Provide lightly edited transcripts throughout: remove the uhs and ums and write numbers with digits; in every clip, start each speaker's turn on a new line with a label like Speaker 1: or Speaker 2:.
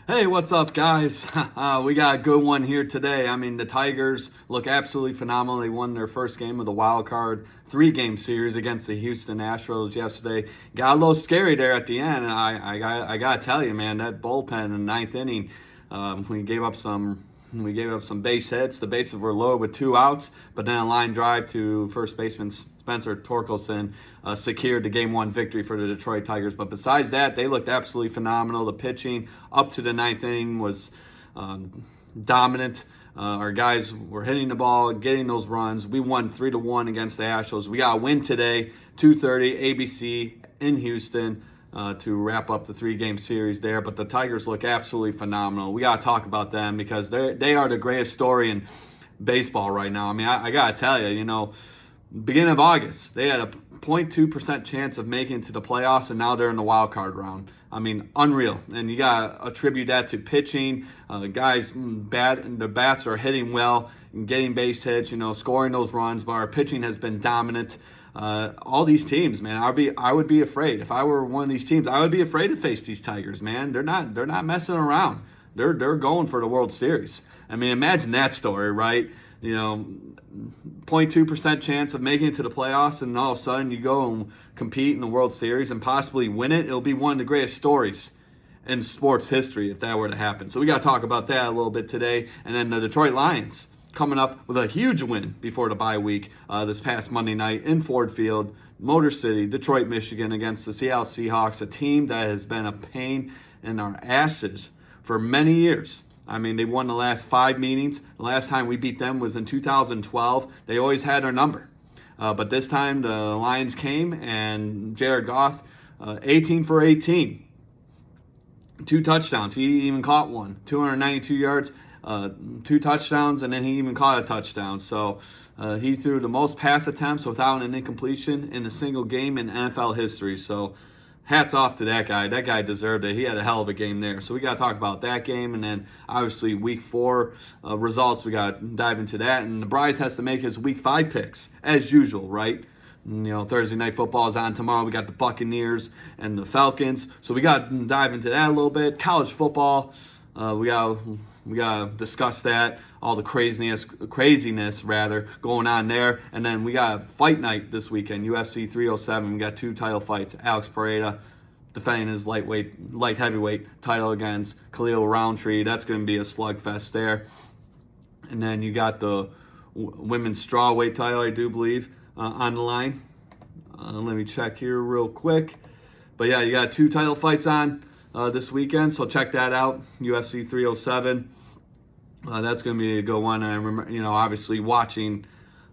Speaker 1: Hey, what's up, guys? We got a good one here today. I mean, the Tigers look absolutely phenomenal. They won their first game of the wild card three-game series against the Houston Astros yesterday. Got a little scary there at the end, and I gotta tell you, man, that bullpen in the ninth inning, we gave up some. We gave up some base hits. The bases were low with two outs, but then a line drive to first baseman Spencer Torkelson secured the Game 1 victory for the Detroit Tigers. But besides that, they looked absolutely phenomenal. The pitching up to the ninth inning was dominant. Our guys were hitting the ball, getting those runs. We won 3-1 against the Astros. We got a win today, 2:30 ABC in Houston. To wrap up the three-game series there. But the Tigers look absolutely phenomenal. We got to talk about them because they are the greatest story in baseball right now. I mean, I got to tell you, beginning of August, they had a 0.2% chance of making it to the playoffs, and now they're in the wild card round. I mean, unreal. And you got to attribute that to pitching. Guys, the bats are hitting well and getting base hits, scoring those runs, but our pitching has been dominant. All these teams, man, I would be afraid. If I were one of these teams, I would be afraid to face these Tigers, man. They're not messing around. They're going for the World Series. I mean, imagine that story, right? 0.2% chance of making it to the playoffs, and all of a sudden you go and compete in the World Series and possibly win it. It'll be one of the greatest stories in sports history if that were to happen. So we got to talk about that a little bit today. And then the Detroit Lions coming up with a huge win before the bye week this past Monday night in Ford Field, Motor City, Detroit, Michigan, against the Seattle Seahawks, a team that has been a pain in our asses for many years. I mean, they won the last 5 meetings. The last time we beat them was in 2012. They always had our number. But this time the Lions came, and Jared Goff, 18 for 18. 2 touchdowns. He even caught one. 292 yards. 2 touchdowns, and then he even caught a touchdown. So he threw the most pass attempts without an incompletion in a single game in NFL history. So hats off to that guy. That guy deserved it. He had a hell of a game there. So we got to talk about that game, and then obviously Week 4 results. We got to dive into that. And the Bryce has to make his Week 5 picks as usual, right? Thursday Night Football is on tomorrow. We got the Buccaneers and the Falcons. So we got to dive into that a little bit. College football. We gotta discuss that, all the craziness going on there, and then we got fight night this weekend, UFC 307. We got 2 title fights. Alex Pereira defending his light heavyweight title against Khalil Roundtree. That's going to be a slugfest there. And then you got the women's strawweight title, I do believe, on the line. Let me check here real quick. But yeah, you got 2 title fights on this weekend, so check that out. UFC 307. That's going to be a good one. I remember, obviously watching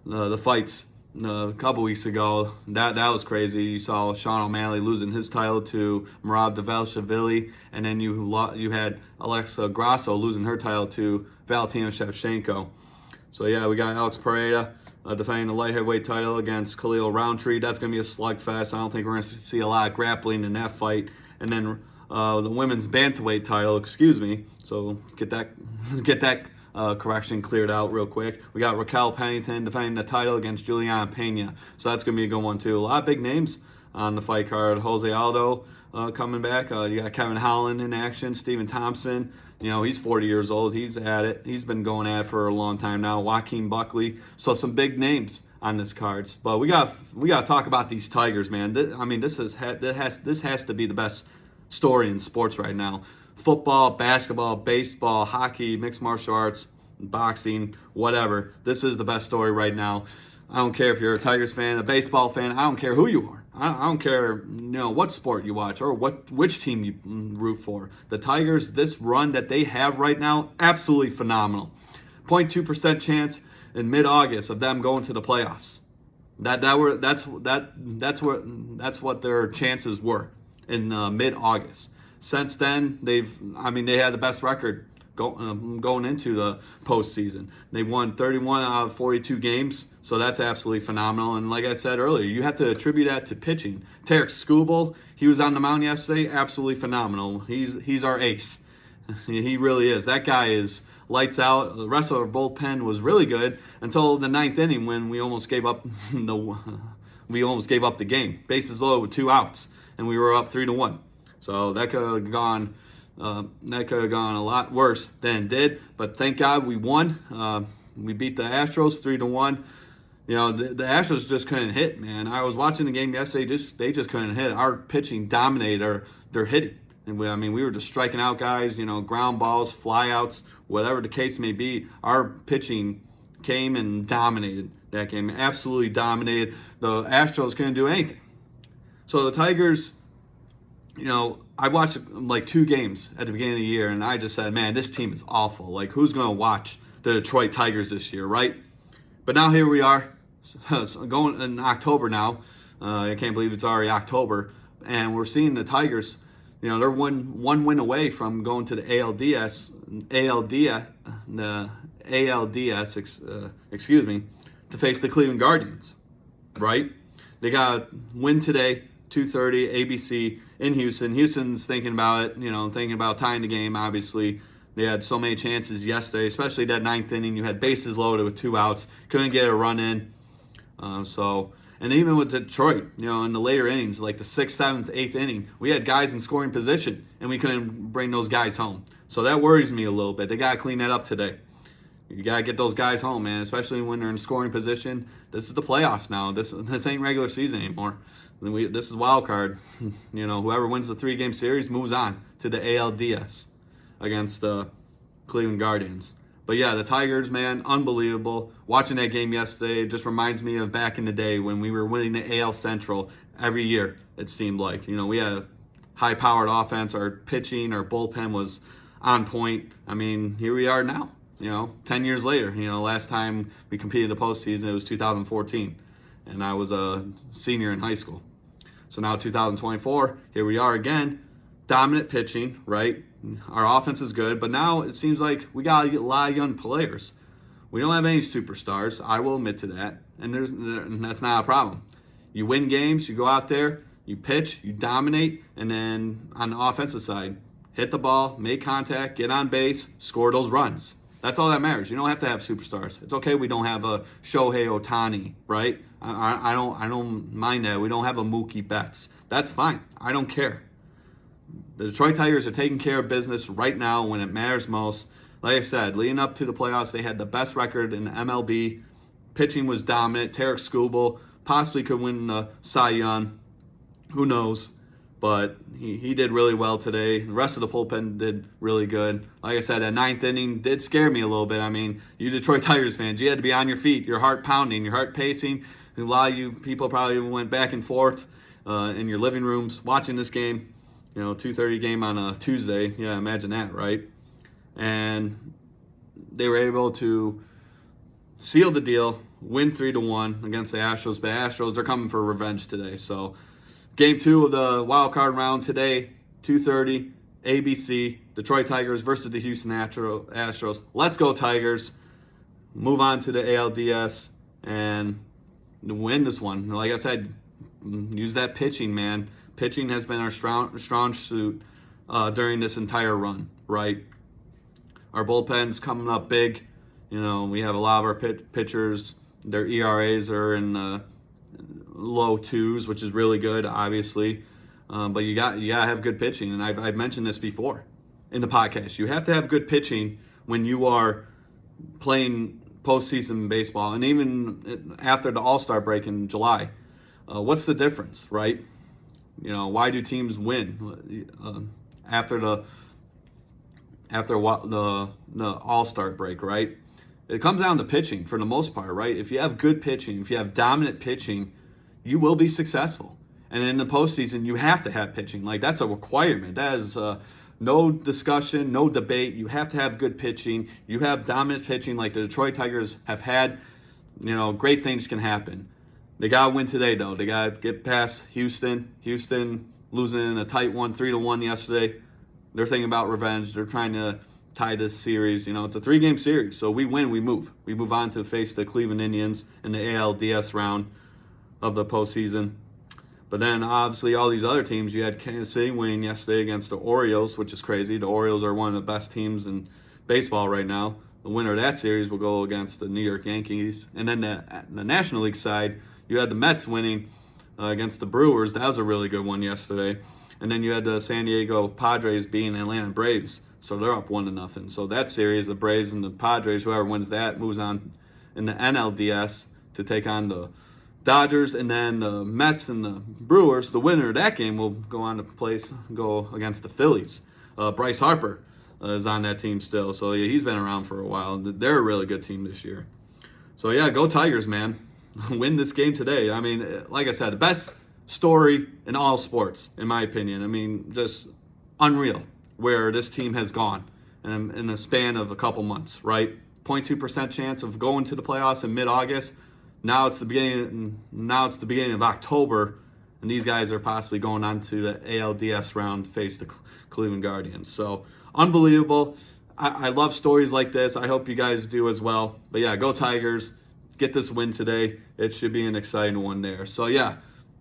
Speaker 1: the fights a couple weeks ago. That was crazy. You saw Sean O'Malley losing his title to Merab Dvalishvili, and then you had Alexa Grasso losing her title to Valentina Shevchenko. So yeah, we got Alex Pereira defending the light heavyweight title against Khalil Roundtree. That's going to be a slugfest. I don't think we're going to see a lot of grappling in that fight. And then the women's bantamweight title, so get that correction cleared out real quick. We got Raquel Pennington defending the title against Juliana Pena, so that's going to be a good one too. A lot of big names on the fight card. Jose Aldo coming back. You got Kevin Holland in action. Stephen Thompson, he's 40 years old. He's at it. He's been going at it for a long time now. Joaquin Buckley. So some big names on this cards. But we got to talk about these Tigers, man. This has to be the best story in sports right now. Football, basketball, baseball, hockey, mixed martial arts, boxing, whatever. This is the best story right now. I don't care if you're a Tigers fan, a baseball fan. I don't care who you are. I don't care, what sport you watch or which team you root for. The Tigers, this run that they have right now, absolutely phenomenal. 0.2% chance in mid-August of them going to the playoffs. That's what their chances were in mid-August. Since then, they had the best record going into the postseason. They won 31 out of 42 games, so that's absolutely phenomenal. And like I said earlier, you have to attribute that to pitching. Tarek Skubal, he was on the mound yesterday, absolutely phenomenal. He's our ace. He really is. That guy is lights out. The rest of our bullpen was really good until the 9th inning when we almost gave up the game. Bases loaded with 2 outs, and we were up 3-1. So that could have gone That could have gone a lot worse than it did, but thank God we won. We beat the Astros 3-1. You know, the Astros just couldn't hit, man. I was watching the game yesterday. They just couldn't hit. Our pitching dominated their hitting. And we were just striking out guys, you know, ground balls, flyouts, whatever the case may be. Our pitching came and dominated that game. Absolutely dominated. The Astros couldn't do anything. So the Tigers, you know, I watched like 2 games at the beginning of the year, and I just said, man, this team is awful. Like, who's going to watch the Detroit Tigers this year, right? But now here we are, going in October now. I can't believe it's already October, and we're seeing the Tigers. You know, they're one win away from going to the ALDS, excuse me, to face the Cleveland Guardians, right? They got a win today, 2:30 ABC in Houston. Houston's thinking about it, you know, thinking about tying the game. Obviously, they had so many chances yesterday, especially that 9th inning. You had bases loaded with 2 outs, couldn't get a run in. And even with Detroit, you know, in the later innings, like the 6th, 7th, 8th inning, we had guys in scoring position, and we couldn't bring those guys home. So that worries me a little bit. They got to clean that up today. You got to get those guys home, man, especially when they're in scoring position. This is the playoffs now. This ain't regular season anymore. This is wild card. You know, whoever wins the 3-game series moves on to the ALDS against the Cleveland Guardians. But yeah, the Tigers, man, unbelievable. Watching that game yesterday just reminds me of back in the day when we were winning the AL Central every year, it seemed like. You know, we had a high-powered offense. Our pitching, our bullpen was on point. I mean, here we are now, you know, 10 years later. You know, last time we competed the postseason, it was 2014, and I was a senior in high school. So now 2024, here we are again, dominant pitching, right? Our offense is good, but now it seems like we got a lot of young players. We don't have any superstars. I will admit to that, and that's not a problem. You win games, you go out there, you pitch, you dominate, and then on the offensive side, hit the ball, make contact, get on base, score those runs. That's all that matters. You don't have to have superstars. It's okay we don't have a Shohei Ohtani, right? I don't mind that. We don't have a Mookie Betts. That's fine. I don't care. The Detroit Tigers are taking care of business right now when it matters most. Like I said, leading up to the playoffs, they had the best record in the MLB. Pitching was dominant. Tarek Skubal possibly could win the Cy Young. Who knows? But he did really well today. The rest of the bullpen did really good. Like I said, that 9th inning did scare me a little bit. I mean, you Detroit Tigers fans, you had to be on your feet, your heart pounding, your heart pacing. A lot of you people probably went back and forth in your living rooms watching this game. You know, 2:30 game on a Tuesday. Yeah, imagine that, right? And they were able to seal the deal, win 3-1 against the Astros. But Astros, they're coming for revenge today. So, game 2 of the wild card round today, 2:30, ABC, Detroit Tigers versus the Houston Astros. Let's go Tigers. Move on to the ALDS and win this one. Like I said, use that pitching, man. Pitching has been our strong suit during this entire run, right? Our bullpen's coming up big. You know, we have a lot of our pitchers, their ERAs are in the low 2s, which is really good, obviously. But you got to have good pitching, and I've mentioned this before in the podcast. You have to have good pitching when you are playing postseason baseball, and even after the All-Star break in July. What's the difference, right? You know, why do teams win after the All-Star break, right? It comes down to pitching for the most part, right? If you have good pitching, if you have dominant pitching, you will be successful. And in the postseason, you have to have pitching. Like, that's a requirement. That is no discussion, no debate. You have to have good pitching. You have dominant pitching like the Detroit Tigers have had. You know, great things can happen. They got to win today, though. They got to get past Houston. Houston losing in a tight one, 3-1 yesterday. They're thinking about revenge. They're trying to tie this series. You know, it's a 3-game series. So we win, we move. We move on to face the Cleveland Indians in the ALDS round of the postseason. But then, obviously, all these other teams, you had Kansas City winning yesterday against the Orioles, which is crazy. The Orioles are one of the best teams in baseball right now. The winner of that series will go against the New York Yankees. And then the National League side, you had the Mets winning against the Brewers. That was a really good one yesterday. And then you had the San Diego Padres beating Atlanta Braves. So they're up 1-0. So that series, the Braves and the Padres, whoever wins that moves on in the NLDS to take on the Dodgers, and then the Mets and the Brewers. The winner of that game will go on to go against the Phillies. Bryce Harper is on that team still. So yeah, he's been around for a while. They're a really good team this year. So yeah, go Tigers, man. Win this game today. I mean, like I said, the best story in all sports, in my opinion. I mean, just unreal where this team has gone in the span of a couple months, right? 0.2% chance of going to the playoffs in mid-August. Now it's the beginning of October, and these guys are possibly going on to the ALDS round to face the Cleveland Guardians. So unbelievable. I love stories like this. I hope you guys do as well. But yeah, go Tigers. Get this win today. It should be an exciting one there. So yeah,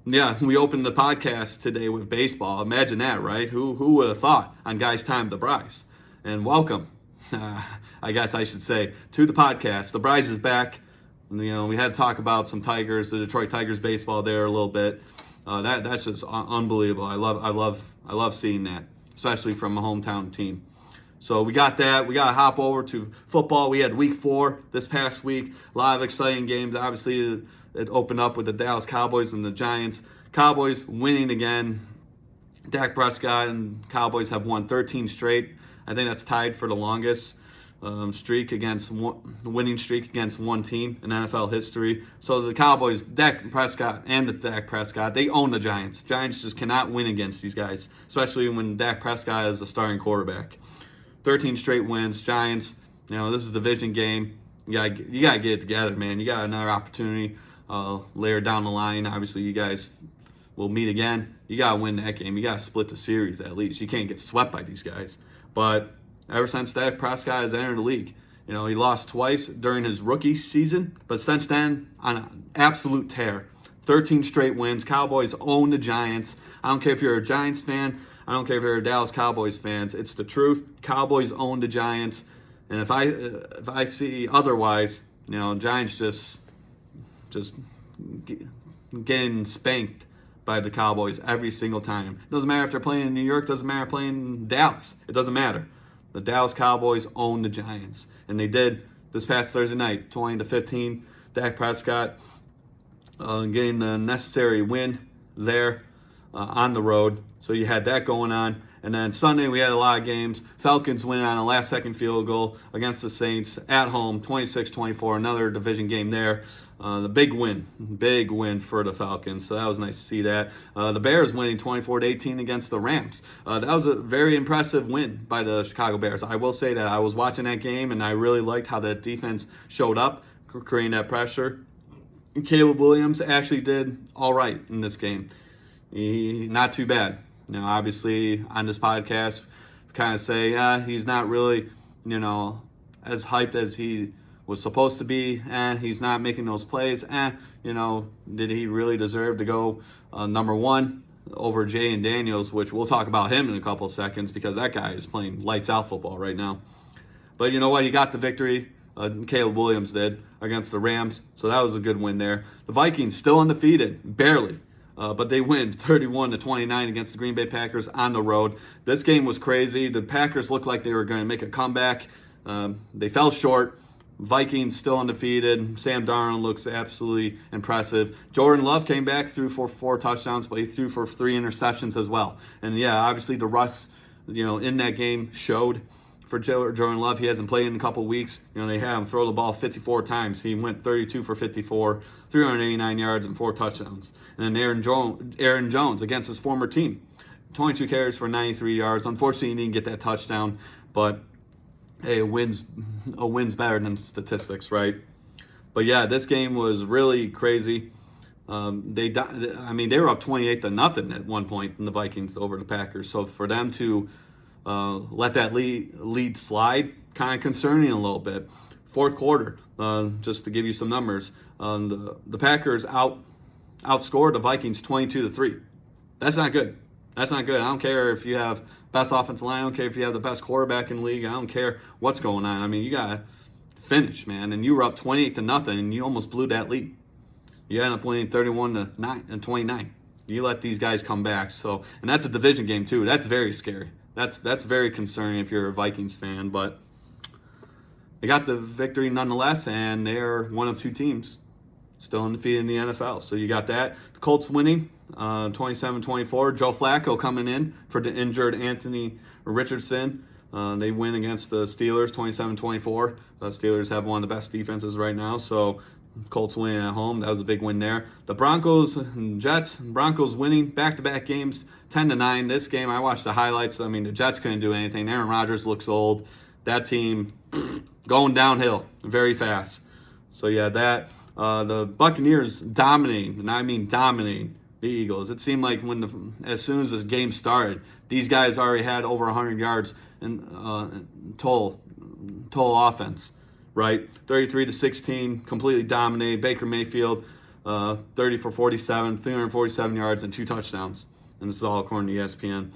Speaker 1: we opened the podcast today with baseball. Imagine that, right? Who would have thought on Guys Time, the Bryce? And welcome, I guess I should say, to the podcast. The Bryce is back. We had to talk about some Tigers, the Detroit Tigers baseball there a little bit. That's just unbelievable. I love seeing that, especially from a hometown team. So we got that. We got to hop over to football. We had week 4 this past week. A lot of exciting games. Obviously, it opened up with the Dallas Cowboys and the Giants. Cowboys winning again. Dak Prescott and Cowboys have won 13 straight. I think that's tied for the longest winning streak against one team in NFL history. So the Cowboys, Dak Prescott, they own the Giants. Giants just cannot win against these guys, especially when Dak Prescott is the starting quarterback. 13 straight wins. Giants, this is a division game. You gotta get it together, man. You got another opportunity later down the line. Obviously, you guys will meet again. You gotta win that game. You gotta split the series at least. You can't get swept by these guys. But ever since Dak Prescott has entered the league, he lost twice during his rookie season, but since then, on an absolute tear. 13 straight wins. Cowboys own the Giants. I don't care if you're a Giants fan. I don't care if you're a Dallas Cowboys fans. It's the truth. Cowboys own the Giants. And if I see otherwise, Giants just getting spanked by the Cowboys every single time. It doesn't matter if they're playing in New York. Doesn't matter if they're playing in Dallas. It doesn't matter. The Dallas Cowboys own the Giants, and they did this past Thursday night, 20-15. Dak Prescott getting the necessary win there on the road. So you had that going on. And then Sunday we had a lot of games. Falcons winning on a last-second field goal against the Saints at home, 26-24. Another division game there. The big win for the Falcons. So that was nice to see that. The Bears winning 24-18 against the Rams. That was a very impressive win by the Chicago Bears. I will say that I was watching that game, and I really liked how the defense showed up, creating that pressure. And Caleb Williams actually did all right in this game. Not too bad. Obviously on this podcast, we kind of say, he's not really, as hyped as he was supposed to be. He's not making those plays. Did he really deserve to go number 1 over Jay Daniels, which we'll talk about him in a couple of seconds because that guy is playing lights out football right now. But you know what? He got the victory. Caleb Williams did against the Rams. So that was a good win there. The Vikings still undefeated, barely. But they win 31-29 against the Green Bay Packers on the road. This game was crazy. The Packers looked like they were going to make a comeback. They fell short. Vikings still undefeated. Sam Darnold looks absolutely impressive. Jordan Love came back, threw for 4 touchdowns, but he threw for 3 interceptions as well. And yeah, obviously the rust, in that game showed for Jordan Love. He hasn't played in a couple weeks. They had him throw the ball 54 times. He went 32 for 54, 389 yards and 4 touchdowns. And then Aaron Jones against his former team, 22 carries for 93 yards. Unfortunately, he didn't get that touchdown, but hey, a win's better than statistics, right? But yeah, this game was really crazy. They were up 28-0 at one point in the Vikings over the Packers. So for them to let that lead slide, kind of concerning a little bit. Fourth quarter, just to give you some numbers, the Packers outscored the Vikings 22-3. That's not good. That's not good. I don't care if you have best offensive line. I don't care if you have the best quarterback in the league. I don't care what's going on. I mean, you got to finish, man. And you were up 28-0, and you almost blew that lead. You ended up winning 31-29. You let these guys come back. So, and that's a division game too. That's very scary. That's very concerning if you're a Vikings fan. But they got the victory nonetheless, and they're one of two teams still undefeated in the NFL. So you got that. The Colts winning 27-24. Joe Flacco coming in for the injured Anthony Richardson. They win against the Steelers 27-24. The Steelers have one of the best defenses right now. So Colts winning at home. That was a big win there. The Broncos and Jets. Broncos winning back-to-back games 10-9. This game, I watched the highlights. I mean, the Jets couldn't do anything. Aaron Rodgers looks old. That team going downhill very fast. So yeah, that. The Buccaneers dominating, and I mean dominating the Eagles. It seemed like as soon as this game started, these guys already had over 100 yards in total offense, right? 33-16, completely dominated. Baker Mayfield, 30 for 47, 347 yards and 2 touchdowns. And this is all according to ESPN.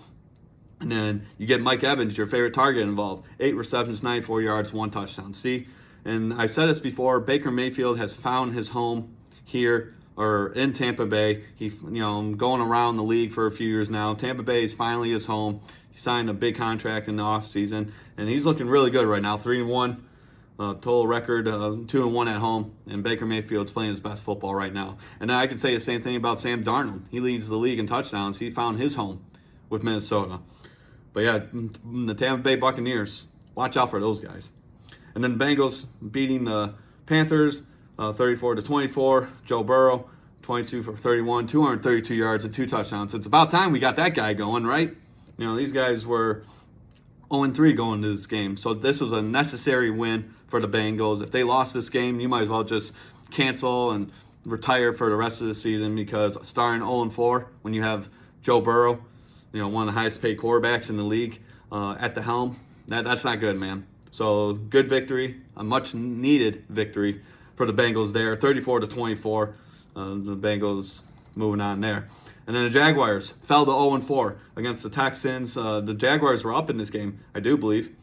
Speaker 1: And then you get Mike Evans, your favorite target, involved. 8 receptions, 94 yards, 1 touchdown. See? And I said this before, Baker Mayfield has found his home here or in Tampa Bay. He, going around the league for a few years now. Tampa Bay is finally his home. He signed a big contract in the offseason, and he's looking really good right now. 3-1, total record, 2-1 at home, and Baker Mayfield's playing his best football right now. And I can say the same thing about Sam Darnold. He leads the league in touchdowns. He found his home with Minnesota. But yeah, the Tampa Bay Buccaneers, watch out for those guys. And then Bengals beating the Panthers 34-24. Joe Burrow, 22 for 31, 232 yards and 2 touchdowns. It's about time we got that guy going, right? These guys were 0-3 going into this game. So this was a necessary win for the Bengals. If they lost this game, you might as well just cancel and retire for the rest of the season, because starting 0-4 when you have Joe Burrow, one of the highest paid quarterbacks in the league at the helm, that's not good, man. So good victory, a much needed victory for the Bengals there, 34-24. The Bengals moving on there. And then the Jaguars fell to 0-4 against the Texans. The Jaguars were up in this game, I do believe.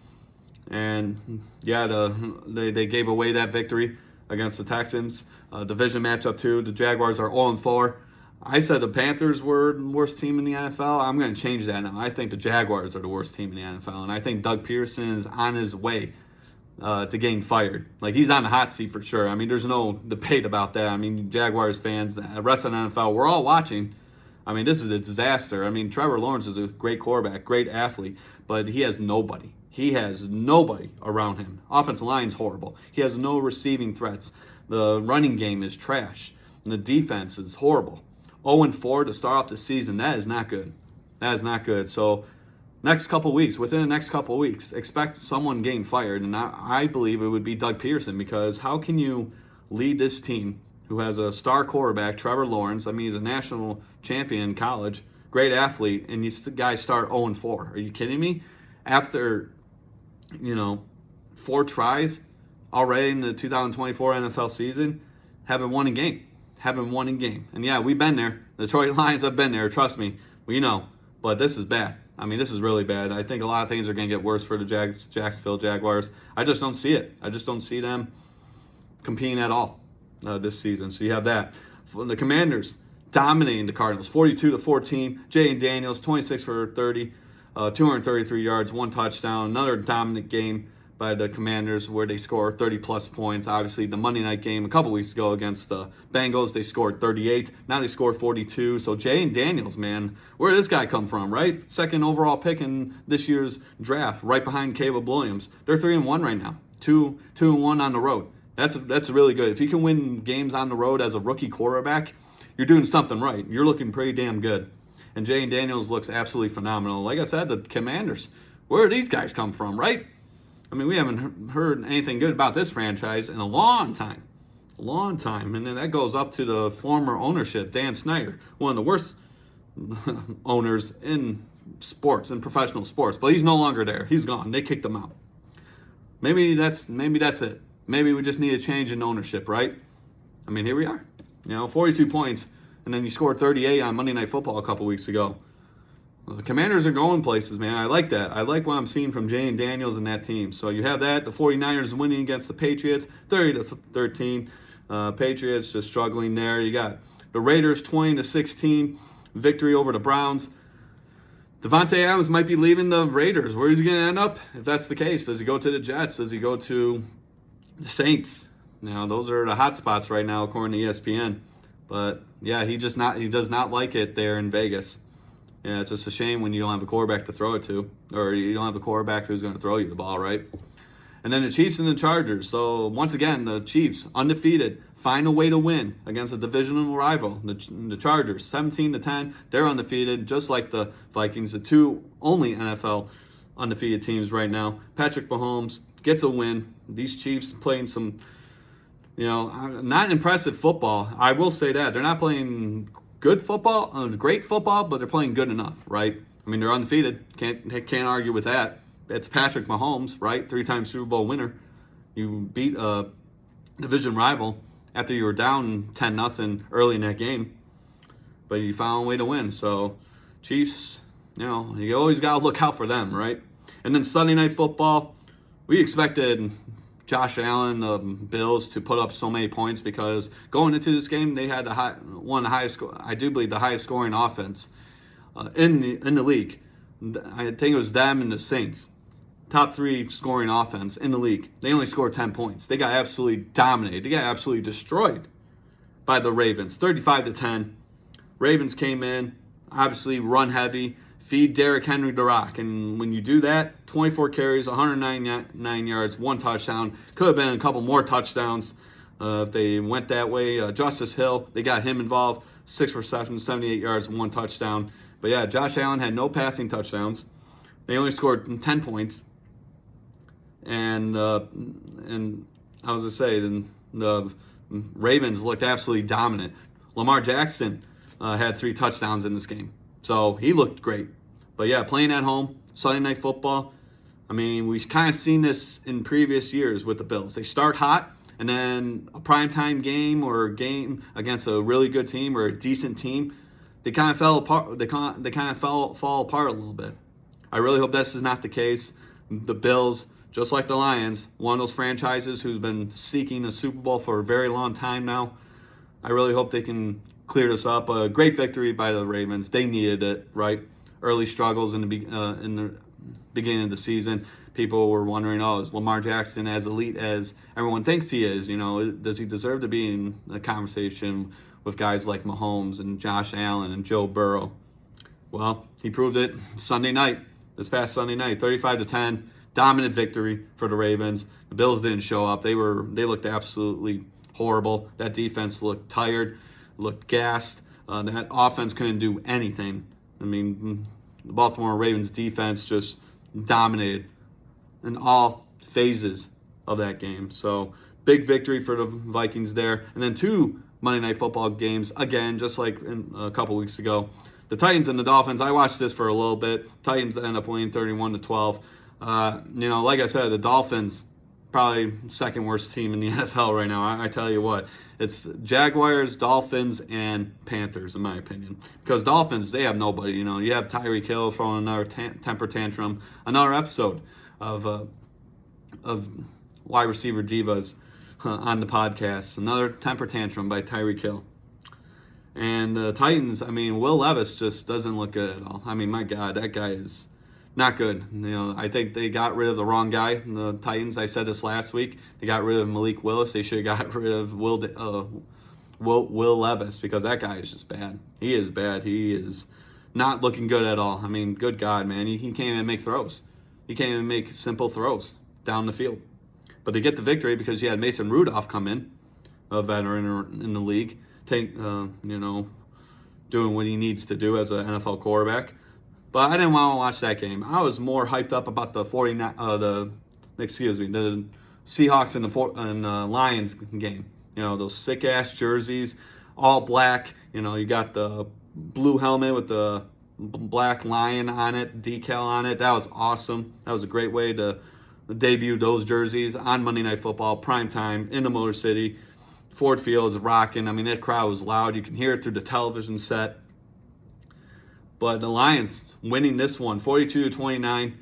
Speaker 1: And yeah, they gave away that victory against the Texans. Division matchup too. The Jaguars are 0-4. I said the Panthers were the worst team in the NFL. I'm going to change that now. I think the Jaguars are the worst team in the NFL, and I think Doug Peterson is on his way to getting fired. Like, he's on the hot seat for sure. I mean, there's no debate about that. I mean, Jaguars fans, the rest of the NFL, we're all watching. I mean, this is a disaster. I mean, Trevor Lawrence is a great quarterback, great athlete, but he has nobody. He has nobody around him. Offensive line's horrible. He has no receiving threats. The running game is trash, and the defense is horrible. 0-4 to start off the season, that is not good. That is not good. So within the next couple of weeks, expect someone getting fired. And I believe it would be Doug Peterson, because how can you lead this team who has a star quarterback, Trevor Lawrence? I mean, he's a national champion in college, great athlete, and these guys start 0-4. Are you kidding me? After, 4 tries already in the 2024 NFL season, haven't won a game. And yeah, we've been there. The Detroit Lions have been there. Trust me, we know. But this is bad. I mean, this is really bad. I think a lot of things are going to get worse for the Jacksonville Jaguars. I just don't see it. I just don't see them competing at all this season. So you have that. The Commanders dominating the Cardinals, 42-14. Jay Daniels, 26 for 30, 233 yards, 1 touchdown. Another dominant game by the Commanders where they score 30-plus points. Obviously, the Monday night game a couple weeks ago against the Bengals, they scored 38. Now they scored 42. So Jay Daniels, man, where did this guy come from, right? Second overall pick in this year's draft, right behind Caleb Williams. They're 3-1 right now, 2-1 on the road. That's really good. If you can win games on the road as a rookie quarterback, you're doing something right. You're looking pretty damn good. And Jay Daniels looks absolutely phenomenal. Like I said, the Commanders, where did these guys come from, right? I mean, we haven't heard anything good about this franchise in a long time. And then that goes up to the former ownership, Dan Snyder, one of the worst owners in sports, in professional sports. But he's no longer there. He's gone. They kicked him out. Maybe that's it. Maybe we just need a change in ownership, right? I mean, here we are. 42 points, and then you scored 38 on Monday Night Football a couple weeks ago. The Commanders are going places, man. I like that. I like what I'm seeing from Jay Daniels and that team. So you have that. The 49ers winning against the Patriots, 30-13. Patriots just struggling there. You got the Raiders 20-16 victory over the Browns. Devontae Adams might be leaving the Raiders. Where is he going to end up? If that's the case, does he go to the Jets? Does he go to the Saints? Now, those are the hot spots right now, according to ESPN. But yeah, he does not like it there in Vegas. Yeah, it's just a shame when you don't have a quarterback to throw it to, or you don't have a quarterback who's going to throw you the ball, right? And then the Chiefs and the Chargers. So once again, the Chiefs, undefeated, find a way to win against a divisional rival. The Chargers, 17-10, they're undefeated, just like the Vikings, the two only NFL undefeated teams right now. Patrick Mahomes gets a win. These Chiefs playing some, not impressive football. I will say that. They're not playing good football, great football, but they're playing good enough, right? I mean, they're undefeated. Can't argue with that. It's Patrick Mahomes, right? 3-time Super Bowl winner. You beat a division rival after you were down 10-0 early in that game, but you found a way to win. So, Chiefs, you always got to look out for them, right? And then Sunday Night Football, we expected Josh Allen, the Bills, to put up so many points because going into this game, they had one of the highest, I do believe, the highest scoring offense in the league. I think it was them and the Saints. Top 3 scoring offense in the league. They only scored 10 points. They got absolutely dominated. They got absolutely destroyed by the Ravens, 35-10. Ravens came in, obviously run heavy, feed Derrick Henry the rock. And when you do that, 24 carries, 109 yards, 1 touchdown. Could have been a couple more touchdowns if they went that way. Justice Hill, they got him involved, 6 receptions, 78 yards, 1 touchdown. But yeah, Josh Allen had no passing touchdowns. They only scored 10 points. And I was going to say, the Ravens looked absolutely dominant. Lamar Jackson had 3 touchdowns in this game. So he looked great. But yeah, playing at home, Sunday Night Football. I mean, we've kind of seen this in previous years with the Bills. They start hot, and then a primetime game or a game against a really good team or a decent team, they kind of fell apart. They kind of fall apart a little bit. I really hope this is not the case. The Bills, just like the Lions, one of those franchises who's been seeking a Super Bowl for a very long time now. I really hope they can clear this up. A great victory by the Ravens. They needed it, right? Early struggles in the beginning of the season. People were wondering, is Lamar Jackson as elite as everyone thinks he is? Does he deserve to be in a conversation with guys like Mahomes and Josh Allen and Joe Burrow? Well, he proved it this past Sunday night, 35-10. Dominant victory for the Ravens. The Bills didn't show up. They looked absolutely horrible. That defense looked tired, looked gassed. That offense couldn't do anything. I mean, the Baltimore Ravens defense just dominated in all phases of that game. So, big victory for the Vikings there. And then 2 Monday Night Football games, again, just like a couple weeks ago. The Titans and the Dolphins, I watched this for a little bit. Titans end up winning 31-12. Like I said, the Dolphins, probably second worst team in the NFL right now. I tell you what, it's Jaguars, Dolphins, and Panthers, in my opinion. Because Dolphins, they have nobody. You have Tyreek Hill throwing another temper tantrum, another episode of wide receiver divas on the podcast, another temper tantrum by Tyreek Hill. And the Titans, Will Levis just doesn't look good at all. My God, that guy is not good. I think they got rid of the wrong guy. The Titans, I said this last week, they got rid of Malik Willis. They should have got rid of Will Levis because that guy is just bad. He is bad. He is not looking good at all. Good God, man. He can't even make throws. He can't even make simple throws down the field. But they get the victory because you had Mason Rudolph come in, a veteran in the league, doing what he needs to do as an NFL quarterback. But I didn't want to watch that game. I was more hyped up about the Seahawks and the Lions game. Those sick ass jerseys, all black. You got the blue helmet with the black lion on it, decal on it. That was awesome. That was a great way to debut those jerseys on Monday Night Football, primetime in the Motor City. Ford Field's rocking. That crowd was loud. You can hear it through the television set. But the Lions winning this one, 42-29.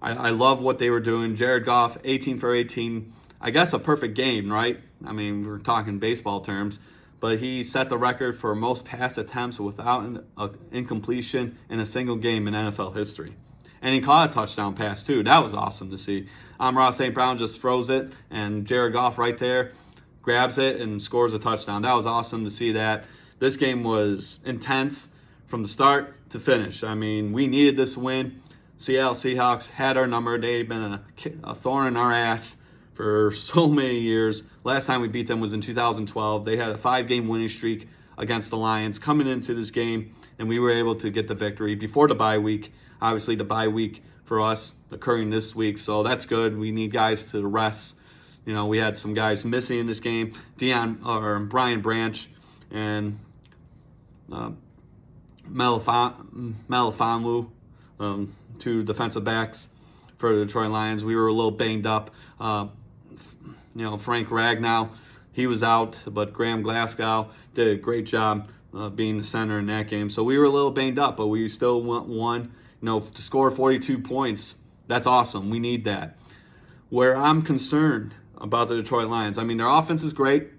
Speaker 1: I love what they were doing. Jared Goff, 18 for 18. I guess a perfect game, right? We're talking baseball terms. but he set the record for most pass attempts without an incompletion in a single game in NFL history. And he caught a touchdown pass, too. That was awesome to see. Amon-Ra St. Brown just throws it, and Jared Goff right there grabs it and scores a touchdown. That was awesome to see that. This game was intense from the start to finish. I mean, we needed this win. Seattle Seahawks had our number. They've been a thorn in our ass for so many years. Last time we beat them was in 2012. They had a 5-game winning streak against the Lions coming into this game, and we were able to get the victory before the bye week. Obviously, the bye week for us occurring this week, so that's good. We need guys to rest. You know, we had some guys missing in this game. Brian Branch and Melifonwu, two defensive backs for the Detroit Lions. We were a little banged up. Frank Ragnow, he was out, but Graham Glasgow did a great job being the center in that game. So we were a little banged up, but we still won. To score 42 points, that's awesome. We need that. Where I'm concerned about the Detroit Lions, I mean, their offense is great.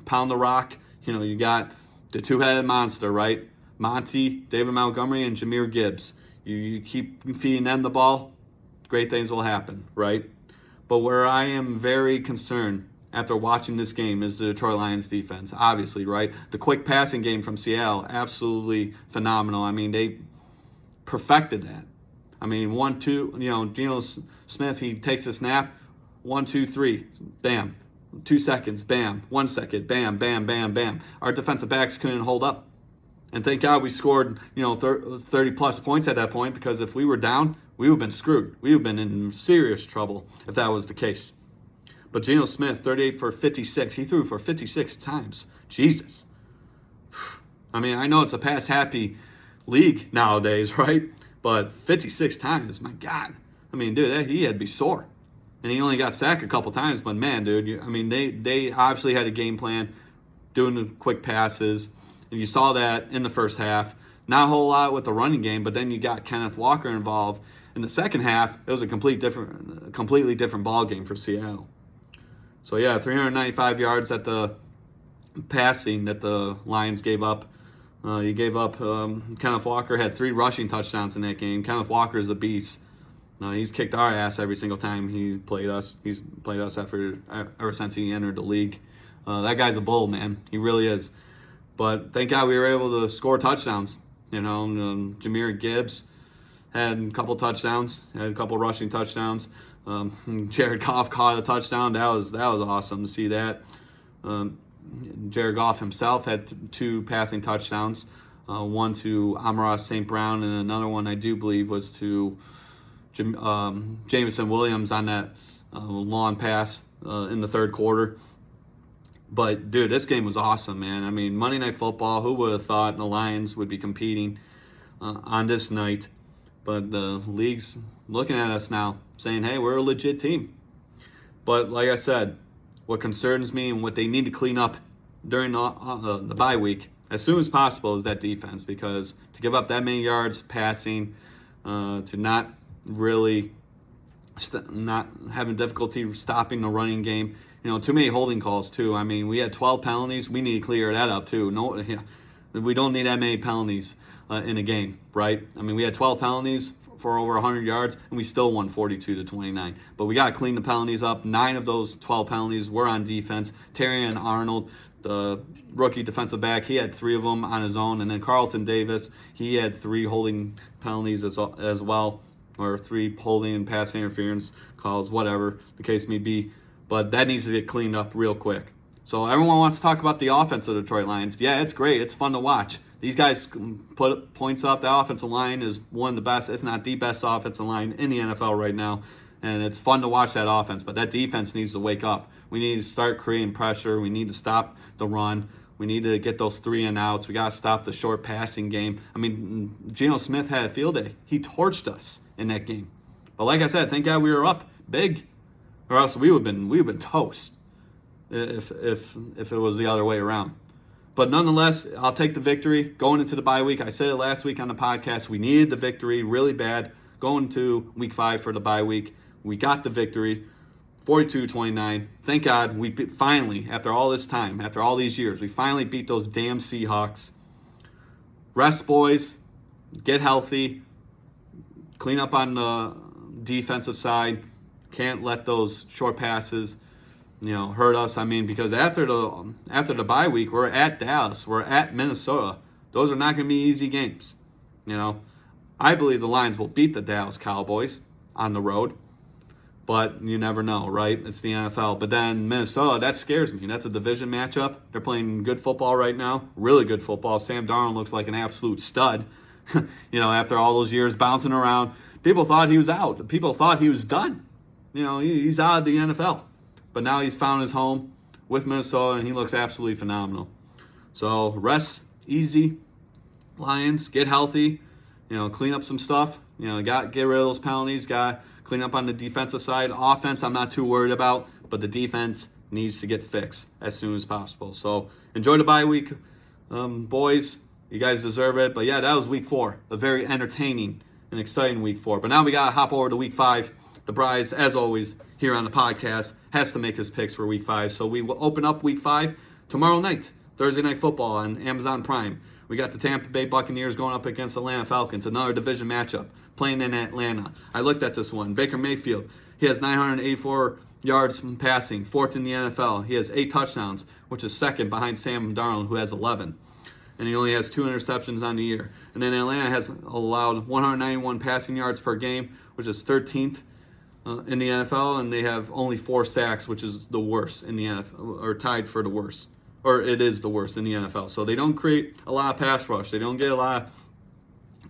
Speaker 1: Pound the rock. You got the two-headed monster, right? Monty, David Montgomery, and Jahmyr Gibbs. You keep feeding them the ball, great things will happen, right? But where I am very concerned after watching this game is the Detroit Lions defense, obviously, right? The quick passing game from Seattle, absolutely phenomenal. I mean, they perfected that. I mean, 1-2, Geno Smith, he takes a snap, 1, 2, 3, bam. 2 seconds, bam. 1 second, bam, bam, bam, bam. Our defensive backs couldn't hold up. And thank God we scored, 30-plus points at that point, because if we were down, we would have been screwed. We would have been in serious trouble if that was the case. But Geno Smith, 38 for 56. He threw for 56 times. Jesus. I mean, I know it's a pass-happy league nowadays, right? But 56 times, my God. I mean, dude, he had to be sore. And he only got sacked a couple times, but man, dude, they obviously had a game plan, doing the quick passes. And you saw that in the first half. Not a whole lot with the running game, but then you got Kenneth Walker involved. In the second half, it was a completely different ball game for Seattle. So yeah, 395 yards at the passing that the Lions gave up. Kenneth Walker had 3 rushing touchdowns in that game. Kenneth Walker is a beast. He's kicked our ass every single time he played us. He's played us ever since he entered the league. That guy's a bull, man. He really is. But thank God we were able to score touchdowns. Jahmyr Gibbs had a couple touchdowns, had a couple rushing touchdowns. Jared Goff caught a touchdown. That was awesome to see that. Jared Goff himself had 2 passing touchdowns. One to Amon-Ra St. Brown, and another one I do believe was to Jameson Williams on that long pass in the third quarter. But, dude, this game was awesome, man. I mean, Monday Night Football, who would have thought the Lions would be competing on this night? But the league's looking at us now, saying, hey, we're a legit team. But, like I said, what concerns me and what they need to clean up during the bye week as soon as possible is that defense. Because to give up that many yards passing, to not really not having difficulty stopping the running game. Too many holding calls, too. I mean, we had 12 penalties. We need to clear that up, too. We don't need that many penalties in a game, right? I mean, we had 12 penalties for over 100 yards, and we still won 42-29. But we got to clean the penalties up. 9 of those 12 penalties were on defense. Terrion Arnold, the rookie defensive back, he had 3 of them on his own. And then Carlton Davis, he had 3 holding penalties as well, or 3 holding and pass interference calls, whatever the case may be. But that needs to get cleaned up real quick. So everyone wants to talk about the offense of the Detroit Lions. Yeah, it's great. It's fun to watch. These guys put points up. The offensive line is one of the best, if not the best offensive line in the NFL right now. And it's fun to watch that offense. But that defense needs to wake up. We need to start creating pressure. We need to stop the run. We need to get those 3 and outs. We got to stop the short passing game. I mean, Geno Smith had a field day. He torched us in that game. But like I said, thank God we were up big. Or else we would have been toast if it was the other way around. But nonetheless, I'll take the victory going into the bye week. I said it last week on the podcast. We needed the victory really bad going to week 5 for the bye week. We got the victory, 42-29. Thank God we finally, after all this time, after all these years, we finally beat those damn Seahawks. Rest, boys. Get healthy. Clean up on the defensive side. Can't let those short passes, hurt us. I mean, because after the bye week, we're at Dallas. We're at Minnesota. Those are not going to be easy games. I believe the Lions will beat the Dallas Cowboys on the road. But you never know, right? It's the NFL. But then Minnesota, that scares me. That's a division matchup. They're playing good football right now. Really good football. Sam Darnold looks like an absolute stud. After all those years bouncing around. People thought he was out. People thought he was done. He's out of the NFL. But now he's found his home with Minnesota, and he looks absolutely phenomenal. So rest easy. Lions, get healthy. Clean up some stuff. Get rid of those penalties. Got clean up on the defensive side. Offense, I'm not too worried about, but the defense needs to get fixed as soon as possible. So enjoy the bye week, boys. You guys deserve it. But yeah, that was week 4, a very entertaining and exciting week 4. But now we got to hop over to week 5. The Bryce, as always, here on the podcast, has to make his picks for week 5. So we will open up week 5 tomorrow night, Thursday Night Football on Amazon Prime. We got the Tampa Bay Buccaneers going up against the Atlanta Falcons, another division matchup, playing in Atlanta. I looked at this one. Baker Mayfield, he has 984 yards passing, 4th in the NFL. He has 8 touchdowns, which is 2nd behind Sam Darnold, who has 11. And he only has 2 interceptions on the year. And then Atlanta has allowed 191 passing yards per game, which is 13th in the NFL, and they have only 4 sacks, which is the worst in the NFL, or tied for the worst. Or it is the worst in the NFL. So they don't create a lot of pass rush. They don't get a lot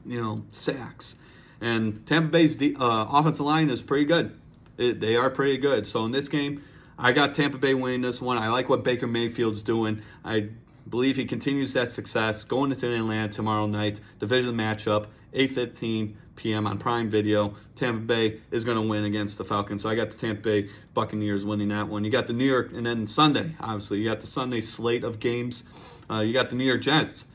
Speaker 1: of, sacks. And Tampa Bay's offensive line is pretty good. They are pretty good. So in this game, I got Tampa Bay winning this one. I like what Baker Mayfield's doing. I believe he continues that success going into Atlanta tomorrow night. Division matchup, 8:15 p.m. on Prime Video. Tampa Bay is going to win against the Falcons. So I got the Tampa Bay Buccaneers winning that one. You got the New York, and then Sunday, obviously. You got the Sunday slate of games. You got the New York Jets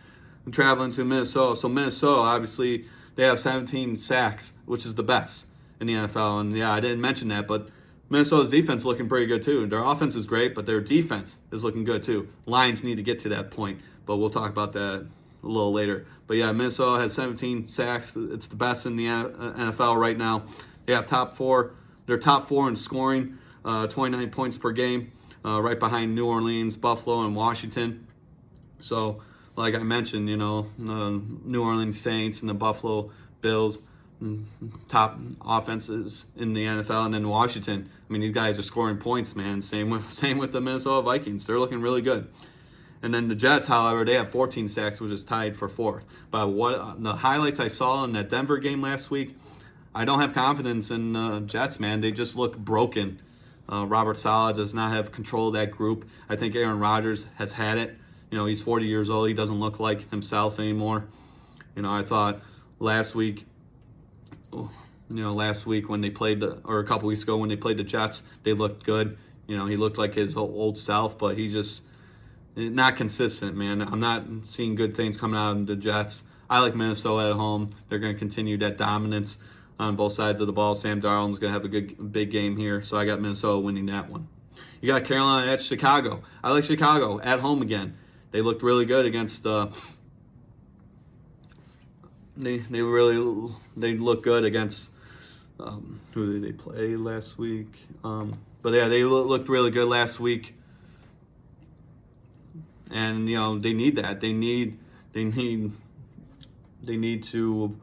Speaker 1: traveling to Minnesota. So Minnesota, obviously, they have 17 sacks, which is the best in the NFL. And yeah, I didn't mention that, but Minnesota's defense is looking pretty good too. Their offense is great, but their defense is looking good too. Lions need to get to that point, but we'll talk about that a little later. But yeah, Minnesota has 17 sacks. It's the best in the NFL right now. They have top 4. They're top 4 in scoring, 29 points per game, right behind New Orleans, Buffalo, and Washington. So, like I mentioned, the New Orleans Saints and the Buffalo Bills, top offenses in the NFL, and then Washington. I mean, these guys are scoring points, man. Same with the Minnesota Vikings. They're looking really good. And then the Jets, however, they have 14 sacks, which is tied for 4th. But what the highlights I saw in that Denver game last week, I don't have confidence in the Jets, man. They just look broken. Robert Saleh does not have control of that group. I think Aaron Rodgers has had it. He's 40 years old. He doesn't look like himself anymore. I thought last week when they played or a couple weeks ago when they played the Jets, they looked good. He looked like his old self, but he just not consistent, man. I'm not seeing good things coming out of the Jets. I like Minnesota at home. They're going to continue that dominance on both sides of the ball. Sam Darnold's going to have a big game here, so I got Minnesota winning that one. You got Carolina at Chicago. I like Chicago at home again. They looked really good against they look good against who did they play last week? But yeah, they looked really good last week. And they need that. They need to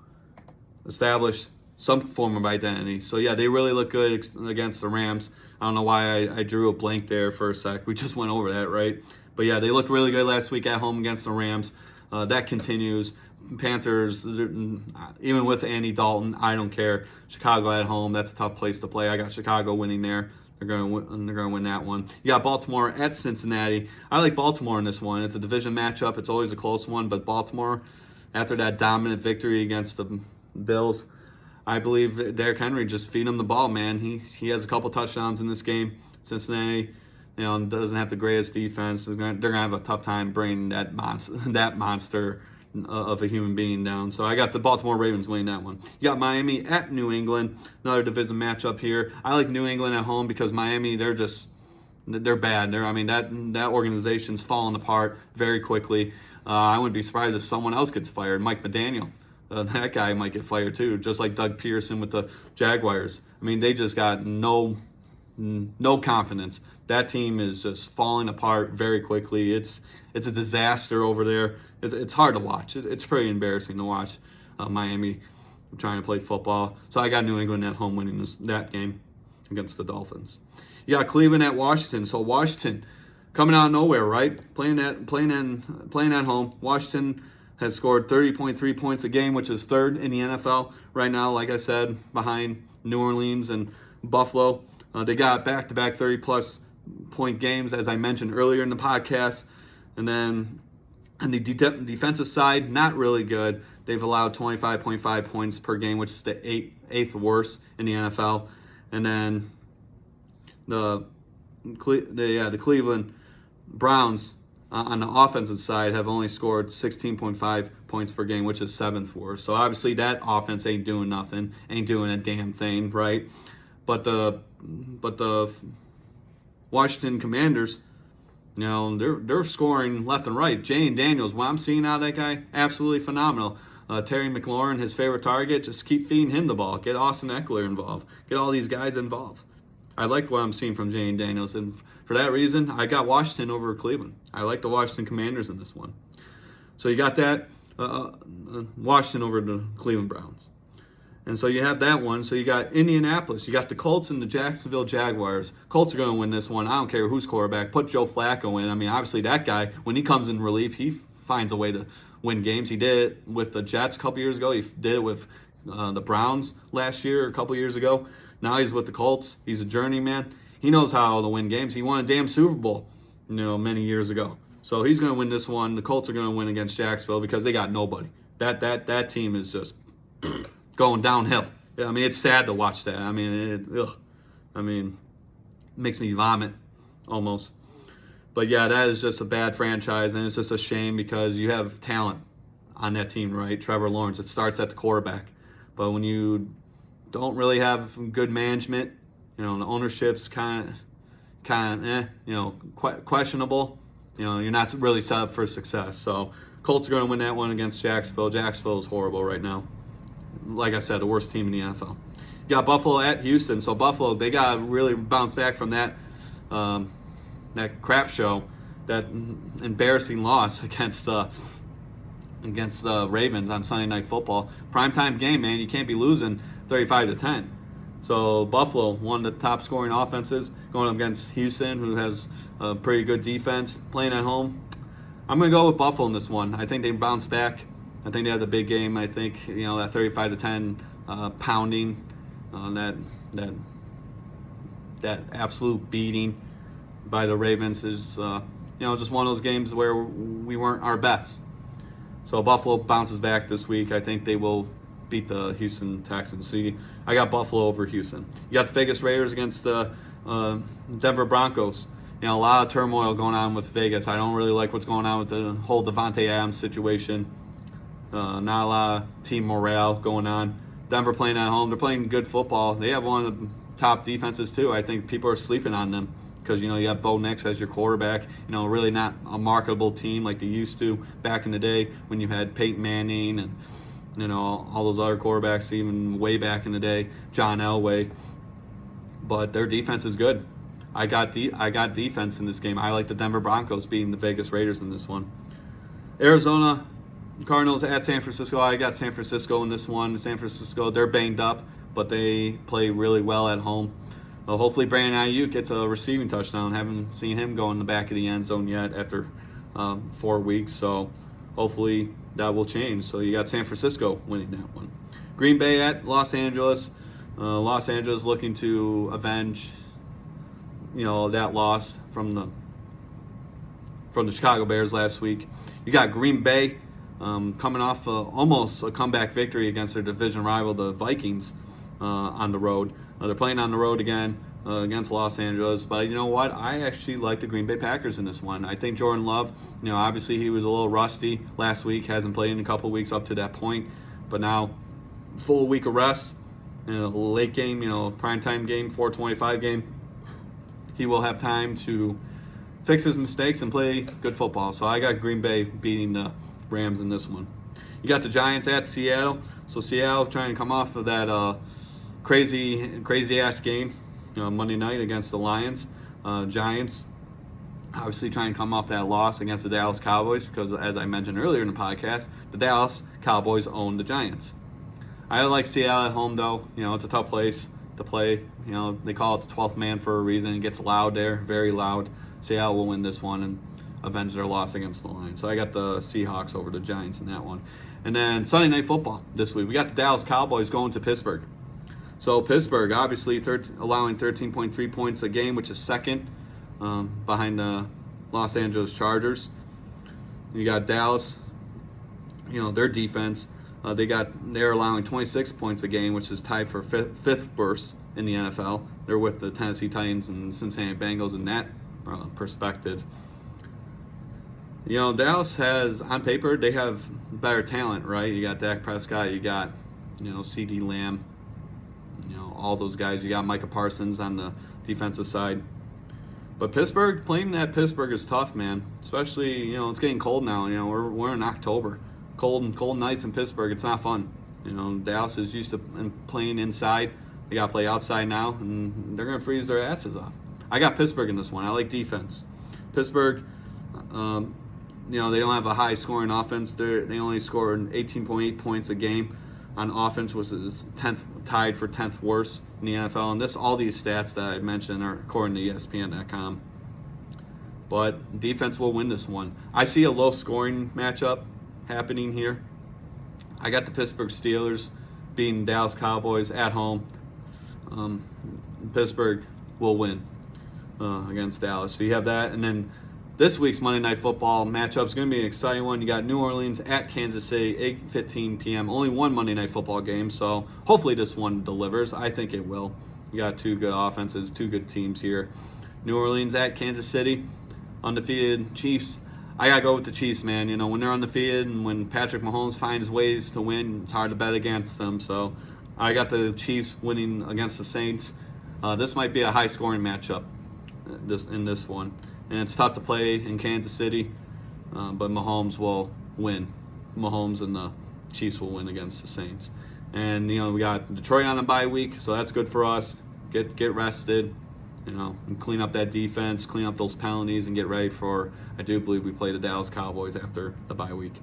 Speaker 1: establish some form of identity. So yeah, they really look good against the Rams. I don't know why I drew a blank there for a sec. We just went over that, right? But yeah, they looked really good last week at home against the Rams. That continues. Panthers, even with Andy Dalton, I don't care. Chicago at home, that's a tough place to play. I got Chicago winning there. They're going to win that one. You got Baltimore at Cincinnati. I like Baltimore in this one. It's a division matchup. It's always a close one, but Baltimore, after that dominant victory against the Bills, I believe Derrick Henry just feed him the ball, man. He has a couple touchdowns in this game. Cincinnati, doesn't have the greatest defense. They're gonna have a tough time bringing that monster of a human being down. So I got the Baltimore Ravens winning that one. You got Miami at New England, another division matchup here. I like New England at home because Miami, they're bad. That organization's falling apart very quickly. I wouldn't be surprised if someone else gets fired. Mike McDaniel, that guy might get fired too, just like Doug Peterson with the Jaguars. They just got no confidence. That team is just falling apart very quickly. It's a disaster over there. It's hard to watch. It's pretty embarrassing to watch Miami trying to play football. So I got New England at home winning that game against the Dolphins. You got Cleveland at Washington. So Washington coming out of nowhere, right? Playing at home. Washington has scored 30.3 points a game, which is third in the NFL right now. Like I said, behind New Orleans and Buffalo. They got back-to-back 30-plus point games, as I mentioned earlier in the podcast. And then on the defensive side, not really good. They've allowed 25.5 points per game, which is the eighth worst in the NFL. And then the Cleveland Browns on the offensive side have only scored 16.5 points per game, which is seventh worst. So obviously that offense ain't doing nothing, ain't doing a damn thing, right? But the Washington Commanders, they're scoring left and right. Jane Daniels, what I'm seeing out of that guy, absolutely phenomenal. Terry McLaurin, his favorite target, just keep feeding him the ball. Get Austin Eckler involved. Get all these guys involved. I like what I'm seeing from Jane Daniels, and for that reason, I got Washington over Cleveland. I like the Washington Commanders in this one. So you got that, Washington over the Cleveland Browns. And so you have that one. So you got Indianapolis. You got the Colts and the Jacksonville Jaguars. Colts are going to win this one. I don't care who's quarterback. Put Joe Flacco in. Obviously that guy, when he comes in relief, he finds a way to win games. He did it with the Jets a couple years ago. He did it with the Browns last year, a couple years ago. Now he's with the Colts. He's a journeyman. He knows how to win games. He won a damn Super Bowl, many years ago. So he's going to win this one. The Colts are going to win against Jacksonville because they got nobody. That team is just going downhill. It's sad to watch that. It makes me vomit almost. But yeah, that is just a bad franchise, and it's just a shame because you have talent on that team, right? Trevor Lawrence, it starts at the quarterback. But when you don't really have good management, the ownership's kind of questionable. You're not really set up for success. So Colts are going to win that one against Jacksonville. Jacksonville is horrible right now. Like I said, the worst team in the NFL. You got Buffalo at Houston. So Buffalo, they got to really bounce back from that crap show, that embarrassing loss against the Ravens on Sunday Night Football. Primetime game, man. You can't be losing 35-10. So Buffalo, one of the top scoring offenses, going up against Houston, who has a pretty good defense, playing at home. I'm going to go with Buffalo in this one. I think they bounce back. I think they have the big game. I think, that 35-10 pounding, that absolute beating by the Ravens is, just one of those games where we weren't our best. So Buffalo bounces back this week. I think they will beat the Houston Texans. So I got Buffalo over Houston. You got the Vegas Raiders against the Denver Broncos. A lot of turmoil going on with Vegas. I don't really like what's going on with the whole Devontae Adams situation. Not a lot of team morale going on. Denver playing at home. They're playing good football. They have one of the top defenses too. I think people are sleeping on them because, you have Bo Nix as your quarterback. Really not a marketable team like they used to back in the day when you had Peyton Manning and, all those other quarterbacks even way back in the day, John Elway. But their defense is good. I got defense in this game. I like the Denver Broncos beating the Vegas Raiders in this one. Arizona Cardinals at San Francisco. I got San Francisco in this one. San Francisco, they're banged up, but they play really well at home. Hopefully Brandon Ayuk gets a receiving touchdown. Haven't seen him go in the back of the end zone yet after 4 weeks, so hopefully that will change. So you got San Francisco winning that one. Green Bay at Los Angeles. Los Angeles looking to avenge, that loss from the Chicago Bears last week. You got Green Bay coming off almost a comeback victory against their division rival, the Vikings, on the road. They're playing on the road again. against Los Angeles. But you know what? I actually like the Green Bay Packers in this one. I think Jordan Love, obviously he was a little rusty last week, hasn't played in a couple weeks up to that point. But now, full week of rest, late game, primetime game, 4:25 game, he will have time to fix his mistakes and play good football. So I got Green Bay beating the Rams in this one. You got the Giants at Seattle. So Seattle trying to come off of that crazy ass game Monday night against the Lions. Giants obviously trying to come off that loss against the Dallas Cowboys because, as I mentioned earlier in the podcast, the Dallas Cowboys own the Giants. I like Seattle at home, though. It's a tough place to play. They call it the 12th man for a reason. It gets loud there, very loud. Seattle will win this one and avenge their loss against the Lions. So I got the Seahawks over the Giants in that one. And then Sunday Night Football this week. We got the Dallas Cowboys going to Pittsburgh. So Pittsburgh, obviously, allowing 13.3 points a game, which is second behind the Los Angeles Chargers. You got Dallas, their defense. They're allowing 26 points a game, which is tied for fifth worst in the NFL. They're with the Tennessee Titans and Cincinnati Bengals in that perspective. Dallas has, on paper, they have better talent, right? You got Dak Prescott, you got, CD Lamb, all those guys. You got Micah Parsons on the defensive side. But Pittsburgh, playing at Pittsburgh is tough, man. Especially, it's getting cold now. We're in October. Cold nights in Pittsburgh, it's not fun. Dallas is used to playing inside. They got to play outside now, and they're going to freeze their asses off. I got Pittsburgh in this one. I like defense. Pittsburgh, they don't have a high-scoring offense. They only scored 18.8 points a game on offense, which is tied for 10th worst in the NFL. And all these stats that I mentioned are according to ESPN.com. But defense will win this one. I see a low-scoring matchup happening here. I got the Pittsburgh Steelers beating Dallas Cowboys at home. Pittsburgh will win against Dallas. So you have that. And then this week's Monday Night Football matchup is going to be an exciting one. You got New Orleans at Kansas City, 8:15 p.m. Only one Monday Night Football game, so hopefully this one delivers. I think it will. You got two good offenses, two good teams here. New Orleans at Kansas City, undefeated Chiefs. I got to go with the Chiefs, man. When they're undefeated and when Patrick Mahomes finds ways to win, it's hard to bet against them. So I got the Chiefs winning against the Saints. This might be a high-scoring matchup in this one. And it's tough to play in Kansas City, but Mahomes will win. Mahomes and the Chiefs will win against the Saints. And, we got Detroit on a bye week, so that's good for us. Get rested, and clean up that defense, clean up those penalties, and get ready for, I do believe we play the Dallas Cowboys after the bye week.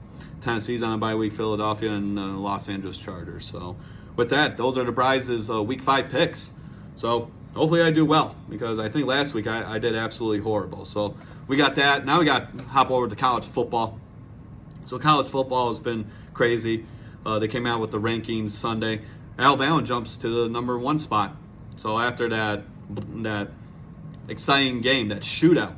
Speaker 1: Tennessee's on a bye week, Philadelphia, and Los Angeles Chargers. So with that, those are the Bride's Week 5 picks. So hopefully I do well, because I think last week I did absolutely horrible. So we got that. Now we got to hop over to college football. So college football has been crazy. They came out with the rankings Sunday. Alabama jumps to the number 1 spot. So after that exciting game, that shootout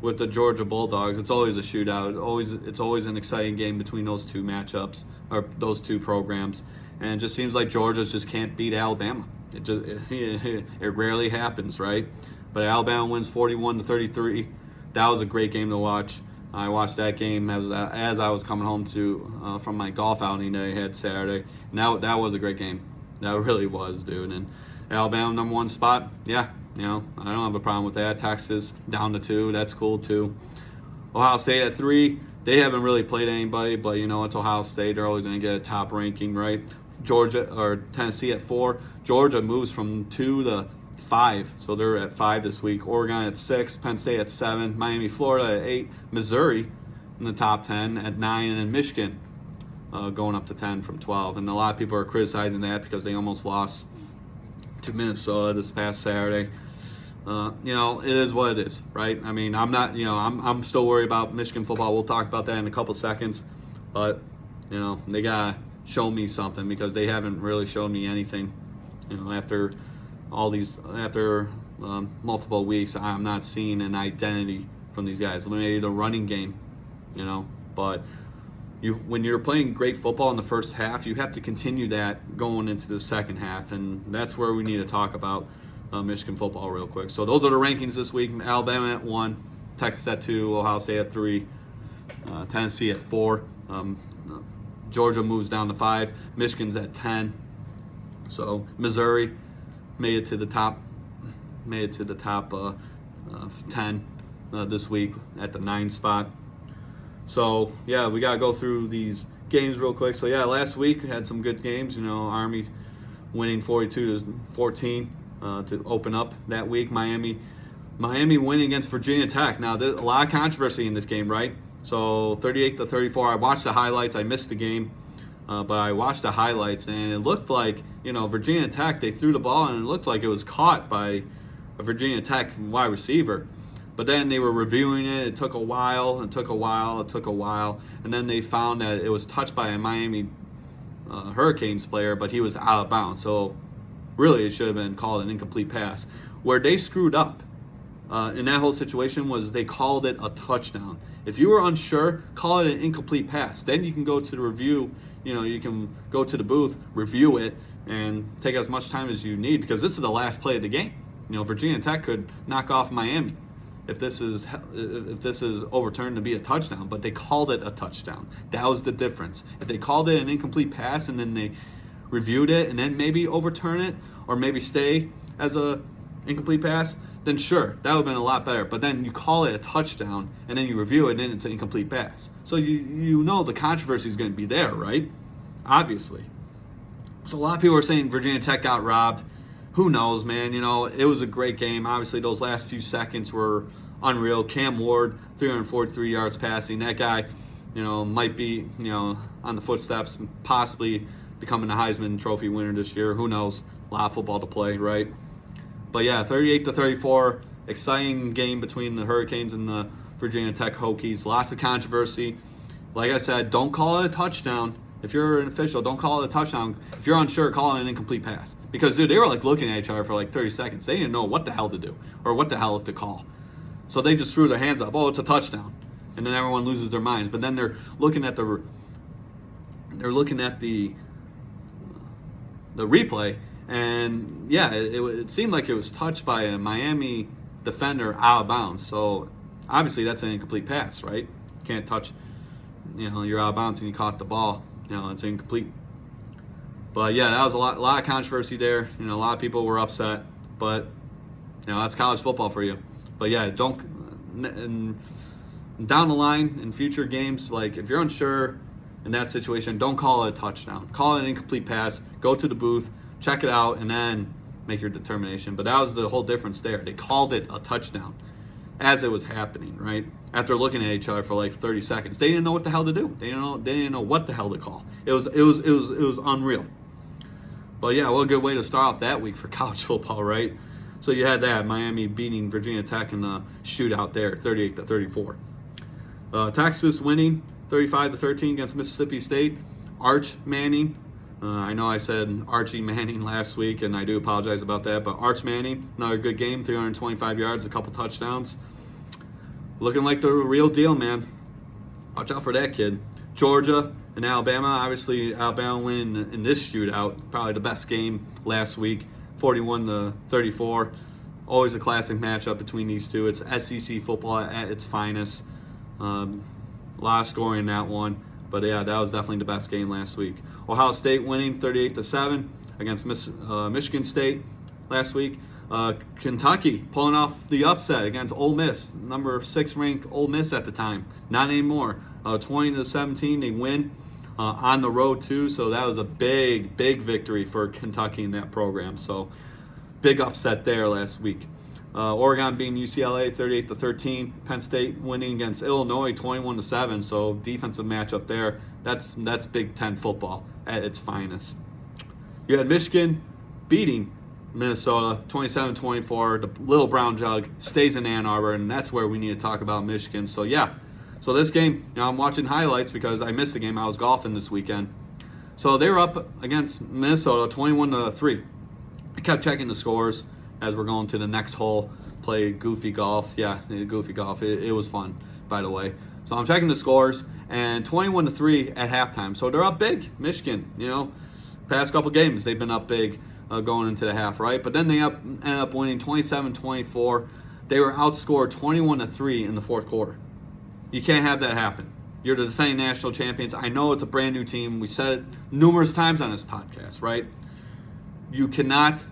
Speaker 1: with the Georgia Bulldogs, it's always a shootout. It's always an exciting game between those two matchups, or those two programs. And it just seems like Georgia just can't beat Alabama. It rarely happens, right? But Alabama wins 41-33. That was a great game to watch. I watched that game as I was coming home from my golf outing that I had Saturday. And that was a great game. That really was, dude. And Alabama number 1 spot, yeah, I don't have a problem with that. Texas down to 2, that's cool too. Ohio State at 3. They haven't really played anybody, but it's Ohio State. They're always going to get a top ranking, right? Tennessee at 4. Georgia moves from 2 to 5, so they're at 5 this week. Oregon at 6, Penn State at 7, Miami, Florida at 8, Missouri in the top 10 at 9, and then Michigan going up to 10 from 12. And a lot of people are criticizing that because they almost lost to Minnesota this past Saturday. It is what it is, right? I mean, I'm not, I'm still worried about Michigan football. We'll talk about that in a couple seconds, but they gotta show me something, because they haven't really shown me anything. After multiple weeks, I'm not seeing an identity from these guys. Maybe the running game, but when you're playing great football in the first half, you have to continue that going into the second half, and that's where we need to talk about Michigan football real quick. So those are the rankings this week. Alabama at 1, Texas at 2, Ohio State at 3, Tennessee at 4. Georgia moves down to 5. Michigan's at 10. So Missouri made it to the top 10 this week at the 9 spot. So yeah, we gotta go through these games real quick. So yeah, last week we had some good games. Army winning 42-14 to open up that week. Miami winning against Virginia Tech. Now there's a lot of controversy in this game, right? So 38-34. I watched the highlights. I missed the game, but I watched the highlights, and it looked like Virginia Tech, they threw the ball and it looked like it was caught by a Virginia Tech wide receiver. But then they were reviewing it. It took a while. And then they found that it was touched by a Miami Hurricanes player, but he was out of bounds. So really, it should have been called an incomplete pass. Where they screwed up in that whole situation was they called it a touchdown. If you were unsure, call it an incomplete pass. Then you can go to the review. You can go to the booth, review it, and take as much time as you need, because this is the last play of the game. Virginia Tech could knock off Miami if this is overturned to be a touchdown, but they called it a touchdown. That was the difference. If they called it an incomplete pass and then they reviewed it and then maybe overturn it or maybe stay as a incomplete pass, then sure, that would have been a lot better. But then you call it a touchdown and then you review it and then it's an incomplete pass. So you know the controversy is going to be there, right? Obviously. So a lot of people are saying Virginia Tech got robbed. Who knows, man? It was a great game. Obviously, those last few seconds were unreal. Cam Ward, 343 yards passing. That guy, might be, on the footsteps, possibly becoming the Heisman Trophy winner this year. Who knows? A lot of football to play, right? But yeah, 38-34, exciting game between the Hurricanes and the Virginia Tech Hokies. Lots of controversy. Like I said, don't call it a touchdown. If you're an official, don't call it a touchdown. If you're unsure, call it an incomplete pass. Because, dude, they were looking at each other for 30 seconds. They didn't know what the hell to do or what the hell to call. So they just threw their hands up. Oh, it's a touchdown. And then everyone loses their minds. But then they're looking at the replay, and yeah, it seemed like it was touched by a Miami defender out of bounds. So obviously that's an incomplete pass, right? You can't touch, you're out of bounds and you caught the ball. It's incomplete. But yeah, that was a lot of controversy there. A lot of people were upset, but that's college football for you. But yeah, down the line in future games, if you're unsure in that situation, don't call it a touchdown. Call it an incomplete pass. Go to the booth, check it out, and then make your determination. But that was the whole difference there. They called it a touchdown as it was happening, right? After looking at each other for 30 seconds, they didn't know what the hell to do. They didn't know what the hell to call. It was unreal. But yeah, what a good way to start off that week for college football, right? So you had that Miami beating Virginia Tech in the shootout there, 38-34. Texas winning 35-13 against Mississippi State. Arch Manning. I know I said Archie Manning last week, and I do apologize about that, but Arch Manning, another good game, 325 yards, a couple touchdowns. Looking like the real deal, man. Watch out for that kid. Georgia and Alabama. Obviously, Alabama win in this shootout. Probably the best game last week, 41-34. Always a classic matchup between these two. It's SEC football at its finest. A lot of scoring in that one. But yeah, that was definitely the best game last week. Ohio State winning 38-7 against Michigan State last week. Kentucky pulling off the upset against Ole Miss, number 6 ranked Ole Miss at the time. Not anymore. 20-17, they win on the road too. So that was a big victory for Kentucky in that program. So big upset there last week. Oregon beating UCLA 38-13. Penn State winning against Illinois 21-7. So defensive matchup there. That's Big Ten football at its finest. You had Michigan beating Minnesota 27-24. The Little Brown Jug stays in Ann Arbor, and that's where we need to talk about Michigan. So yeah, so this game, I'm watching highlights because I missed the game. I was golfing this weekend. So they were up against Minnesota 21-3. I kept checking the scores as we're going to the next hole, play goofy golf. Yeah, goofy golf. It was fun, by the way. So I'm checking the scores, and 21-3 at halftime. So they're up big, Michigan. Past couple games they've been up big. going into the half, right? But then they ended up winning 27-24. They were outscored 21-3 in the fourth quarter. You can't have that happen. You're the defending national champions. I know it's a brand new team. We said it numerous times on this podcast, right? You cannot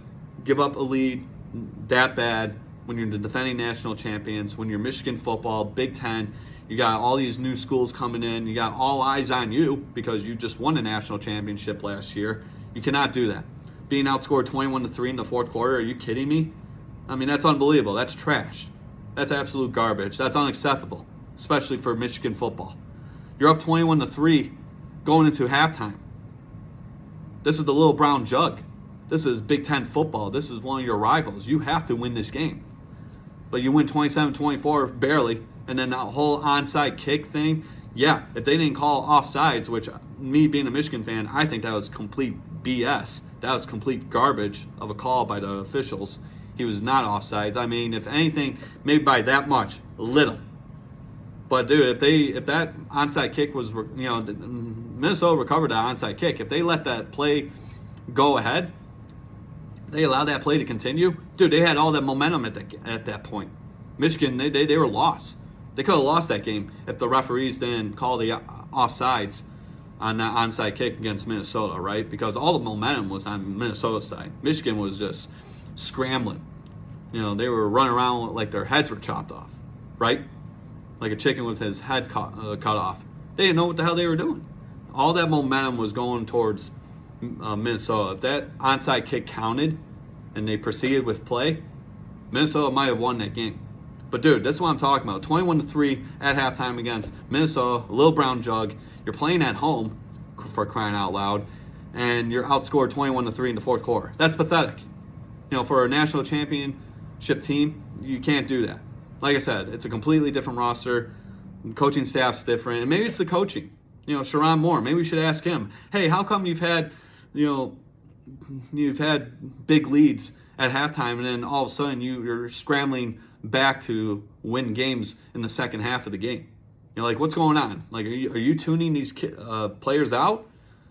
Speaker 1: give up a lead that bad when you're the defending national champions, when you're Michigan football, Big Ten. You got all these new schools coming in. You got all eyes on you because you just won a national championship last year. You cannot do that. Being outscored 21-3 in the fourth quarter, are you kidding me? I mean, that's unbelievable. That's trash. That's absolute garbage. That's unacceptable, especially for Michigan football. You're up 21-3 going into halftime. This is the little brown jug. This is Big Ten football. This is one of your rivals. You have to win this game. But you win 27-24 barely, and then that whole onside kick thing, yeah, if they didn't call offsides, which me being a Michigan fan, I think that was complete BS. That was complete garbage of a call by the officials. He was not offsides. I mean, if anything, maybe by that much, little. But dude, if that onside kick was, Minnesota recovered that onside kick. If they let that play go ahead, they allowed that play to continue. Dude, they had all that momentum at that point. Michigan, they were lost. They could have lost that game if the referees didn't call the offsides on that onside kick against Minnesota, right? Because all the momentum was on Minnesota's side. Michigan was just scrambling. They were running around like their heads were chopped off, right? Like a chicken with his head cut off. They didn't know what the hell they were doing. All that momentum was going towards Minnesota. If that onside kick counted and they proceeded with play, Minnesota might have won that game. But dude, that's what I'm talking about. 21-3 at halftime against Minnesota, a little brown jug. You're playing at home, for crying out loud, and you're outscored 21-3 in the fourth quarter. That's pathetic. For a national championship team, you can't do that. Like I said, it's a completely different roster. Coaching staff's different, and maybe it's the coaching. Sherrone Moore. Maybe we should ask him. Hey, how come you've had big leads at halftime, and then all of a sudden you're scrambling back to win games in the second half of the game? What's going on? Are you tuning these players out?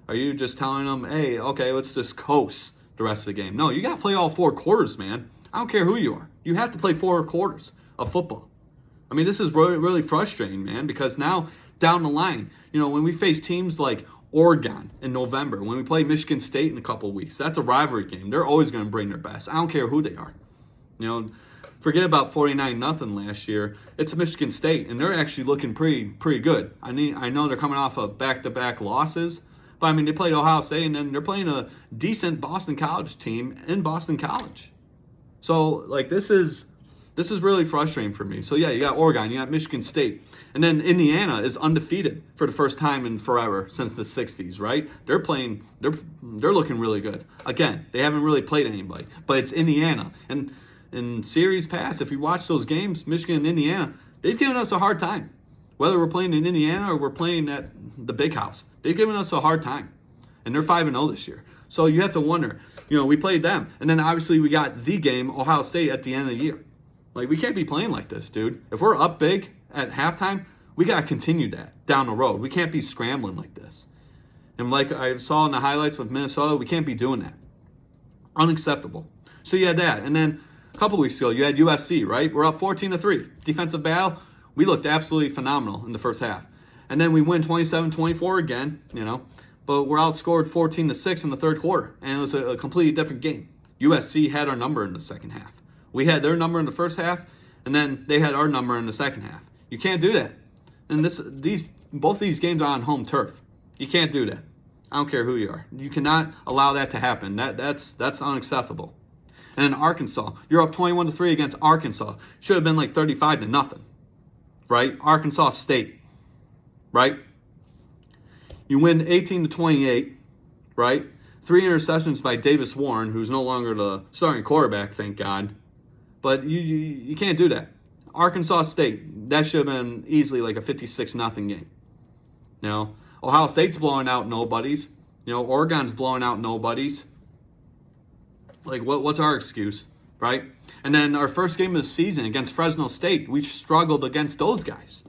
Speaker 1: Are you just telling them, hey, okay, let's just coast the rest of the game? No, you got to play all four quarters, man. I don't care who you are. You have to play four quarters of football. I mean, this is really, really frustrating, man, because now down the line, when we face teams like Oregon in November, when we play Michigan State in a couple of weeks, that's a rivalry game. They're always going to bring their best. I don't care who they are. Forget about 49-0 last year. It's Michigan State, and they're actually looking pretty good. I know they're coming off of back-to-back losses, but I mean, they played Ohio State, and then they're playing a decent Boston College team in Boston College. So, this is really frustrating for me. So, yeah, you got Oregon, you got Michigan State. And then Indiana is undefeated for the first time in forever since the 60s, right? They're looking really good. Again, they haven't really played anybody, but it's Indiana. And in series past, if you watch those games, Michigan and Indiana, they've given us a hard time. Whether we're playing in Indiana or we're playing at the Big House, they've given us a hard time. And they're 5-0 this year. So you have to wonder, we played them. And then obviously we got the game, Ohio State, at the end of the year. We can't be playing like this, dude. If we're up big at halftime, we got to continue that down the road. We can't be scrambling like this. And like I saw in the highlights with Minnesota, we can't be doing that. Unacceptable. So you had that. And then a couple weeks ago, you had USC, right? We're up 14-3. Defensive battle, we looked absolutely phenomenal in the first half. And then we win 27-24 again, but we're outscored 14-6 in the third quarter. And it was a completely different game. USC had our number in the second half. We had their number in the first half, and then they had our number in the second half. You can't do that. And both these games are on home turf. You can't do that. I don't care who you are. You cannot allow that to happen. That's unacceptable. And then Arkansas, you're up 21-3 against Arkansas. Should have been 35-0, right? Arkansas State, right? You win 18-28, right? 3 interceptions by Davis Warren, who's no longer the starting quarterback, thank God. But you can't do that. Arkansas State, that should have been easily a 56-0 game. Ohio State's blowing out nobodies. Oregon's blowing out nobodies. What's our excuse, right? And then our first game of the season against Fresno State, we struggled against those guys.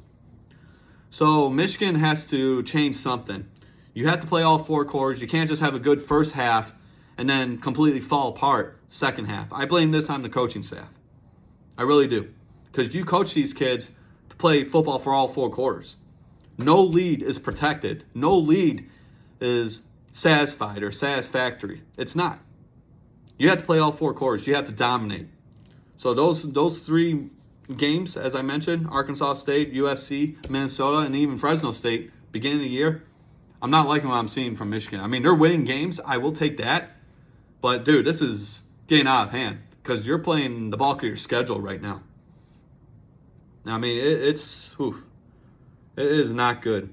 Speaker 1: So Michigan has to change something. You have to play all four quarters. You can't just have a good first half and then completely fall apart second half. I blame this on the coaching staff. I really do. Because you coach these kids to play football for all 4 quarters. No lead is protected. No lead is satisfied or satisfactory. It's not. You have to play all 4 quarters. You have to dominate. So those 3 games, as I mentioned, Arkansas State, USC, Minnesota, and even Fresno State, beginning of the year, I'm not liking what I'm seeing from Michigan. I mean, they're winning games. I will take that. But, dude, this is getting out of hand because you're playing the bulk of your schedule right now. I mean, it is not good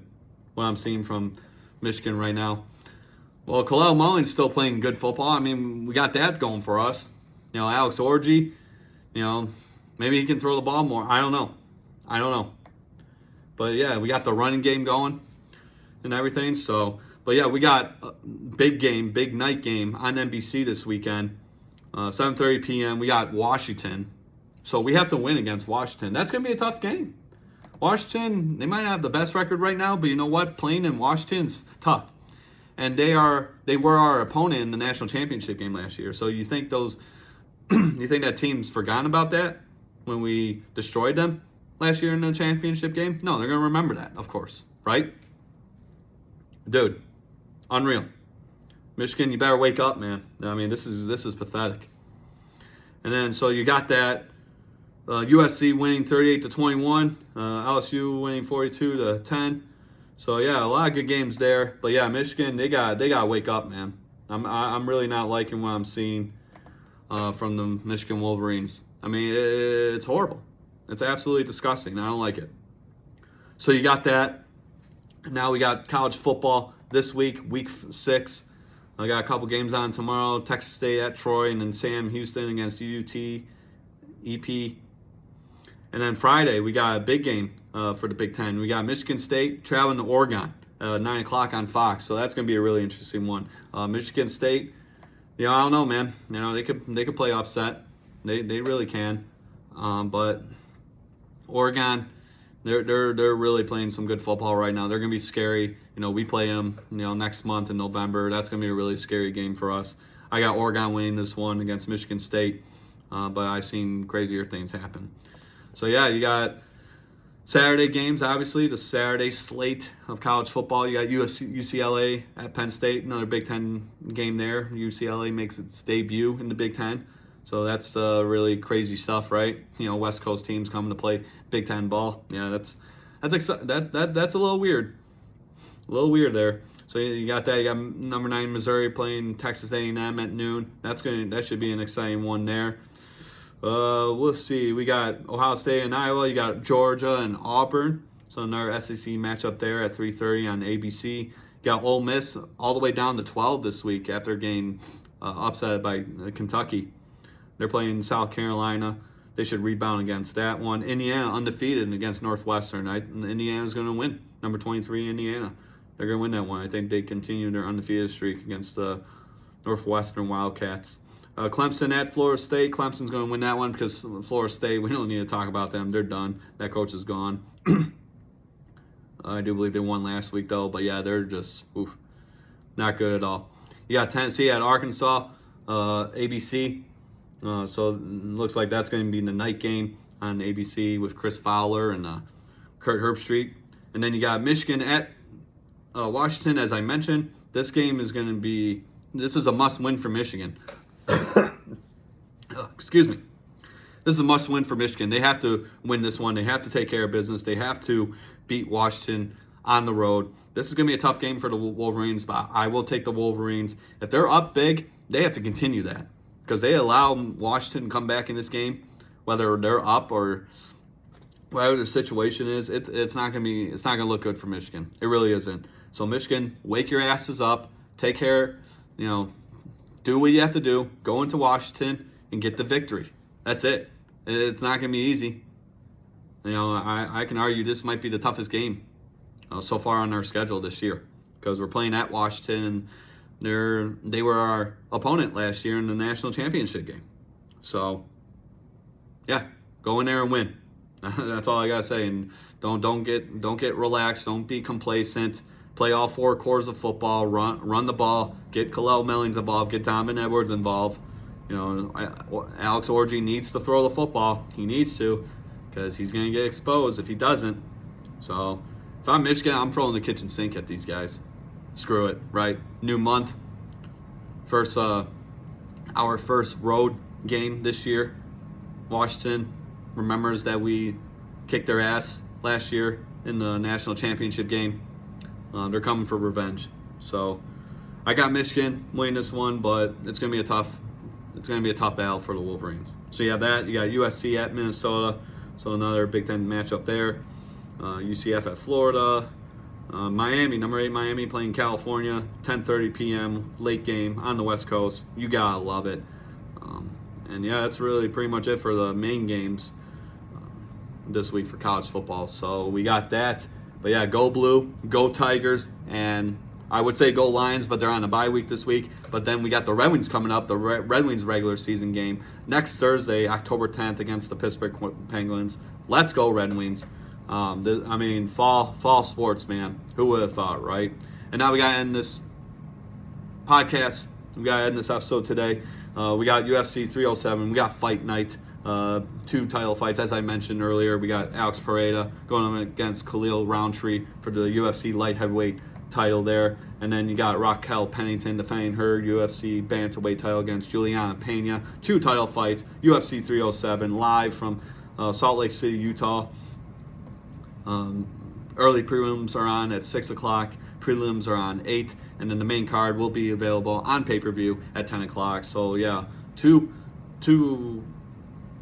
Speaker 1: what I'm seeing from Michigan right now. Well, Kalel Mulling's still playing good football. I mean, we got that going for us. Alex Orji, maybe he can throw the ball more. I don't know. But, yeah, we got the running game going and everything. So, but, yeah, we got a big night game on NBC this weekend, 7:30 p.m. We got Washington. So we have to win against Washington. That's going to be a tough game. Washington, they might not have the best record right now, but you know what? Playing in Washington's tough. And they were our opponent in the national championship game last year. So you think you think that team's forgotten about that when we destroyed them last year in the championship game? No, they're going to remember that, of course, right? Dude, unreal. Michigan, you better wake up, man. I mean, this is pathetic. And then so you got that. USC winning 38-21, LSU winning 42-10. So yeah, a lot of good games there. But yeah, Michigan, they got to wake up, man. I'm really not liking what I'm seeing from the Michigan Wolverines. I mean, it's horrible. It's absolutely disgusting. I don't like it. So you got that. Now we got college football this week, week 6. I got a couple games on tomorrow. Texas State at Troy, and then Sam Houston against UT, EP. And then Friday, we got a big game for the Big Ten. We got Michigan State traveling to Oregon, 9 o'clock on Fox. So that's going to be a really interesting one. Michigan State, I don't know, man. They could play upset. They really can. But Oregon, they're really playing some good football right now. They're going to be scary. We play them, next month in November. That's going to be a really scary game for us. I got Oregon winning this one against Michigan State, but I've seen crazier things happen. So, yeah, you got Saturday games, obviously, the Saturday slate of college football. You got UCLA at Penn State, another Big Ten game there. UCLA makes its debut in the Big Ten. So that's really crazy stuff, right? West Coast teams coming to play Big Ten ball. Yeah, that's a little weird. A little weird there. So you got that. You got number 9 Missouri playing Texas A&M at noon. That should be an exciting one there. We'll see. We got Ohio State and Iowa. You got Georgia and Auburn. So another SEC matchup there at 3:30 on ABC. You got Ole Miss all the way down to 12 this week after getting upset by Kentucky. They're playing South Carolina. They should rebound against that one. Indiana undefeated against Northwestern. Indiana's going to win. Number 23 Indiana. They're going to win that one. I think they continue their undefeated streak against the Northwestern Wildcats. Clemson at Florida State. Clemson's going to win that one because Florida State, we don't need to talk about them. They're done. That coach is gone. I do believe they won last week, though. But, yeah, they're just not good at all. You got Tennessee at Arkansas, ABC. So it looks like that's going to be the night game on ABC with Chris Fowler and Kurt Herbstreit. And then you got Michigan at Washington, as I mentioned. This game is going to be – this is a must-win for Michigan. Excuse me. This is a must-win for Michigan. They have to win this one. They have to take care of business. They have to beat Washington on the road. This is going to be a tough game for the Wolverines, but I will take the Wolverines. If they're up big, they have to continue that because they allow Washington to come back in this game, whether they're up or whatever the situation is. It's not going to look good for Michigan. It really isn't. So Michigan, wake your asses up. Take care. Do what you have to do. Go into Washington and get the victory. That's it. It's not going to be easy. I can argue this might be the toughest game so far on our schedule this year because we're playing at Washington. They were our opponent last year in the national championship game. So, yeah, go in there and win. That's all I gotta say. And don't get relaxed. Don't be complacent. Play all 4 quarters of football, run the ball, get Khalil Mellings involved, get Donovan Edwards involved. Alex Orji needs to throw the football. He needs to, because he's going to get exposed if he doesn't. So if I'm Michigan, I'm throwing the kitchen sink at these guys. Screw it, right? New month. Our first road game this year. Washington remembers that we kicked their ass last year in the national championship game. They're coming for revenge. So I got Michigan winning this one, but it's gonna be a tough battle for the Wolverines. So you got USC at Minnesota, so another Big Ten matchup there. UCF at Florida. Miami, number 8 Miami playing California, 10:30 p.m. late game on the West Coast. You gotta love it. And yeah, that's really pretty much it for the main games this week for college football. So we got that. But yeah, go Blue, go Tigers, and I would say go Lions, but they're on a bye week this week. But then we got the Red Wings coming up, the Red Wings regular season game next Thursday, October 10th against the Pittsburgh Penguins. Let's go Red Wings. Fall sports, man. Who would have thought, right? And now we got to end this podcast. We got to end this episode today. We got UFC 307. We got Fight Night. 2 title fights, as I mentioned earlier. We got Alex Pereira going against Khalil Roundtree for the UFC light heavyweight title there. And then you got Raquel Pennington defending her UFC bantamweight title against Juliana Pena. 2 title fights. UFC 307 live from Salt Lake City, Utah. Early prelims are on at 6 o'clock. Prelims are on 8. And then the main card will be available on pay-per-view at 10 o'clock. So, yeah, two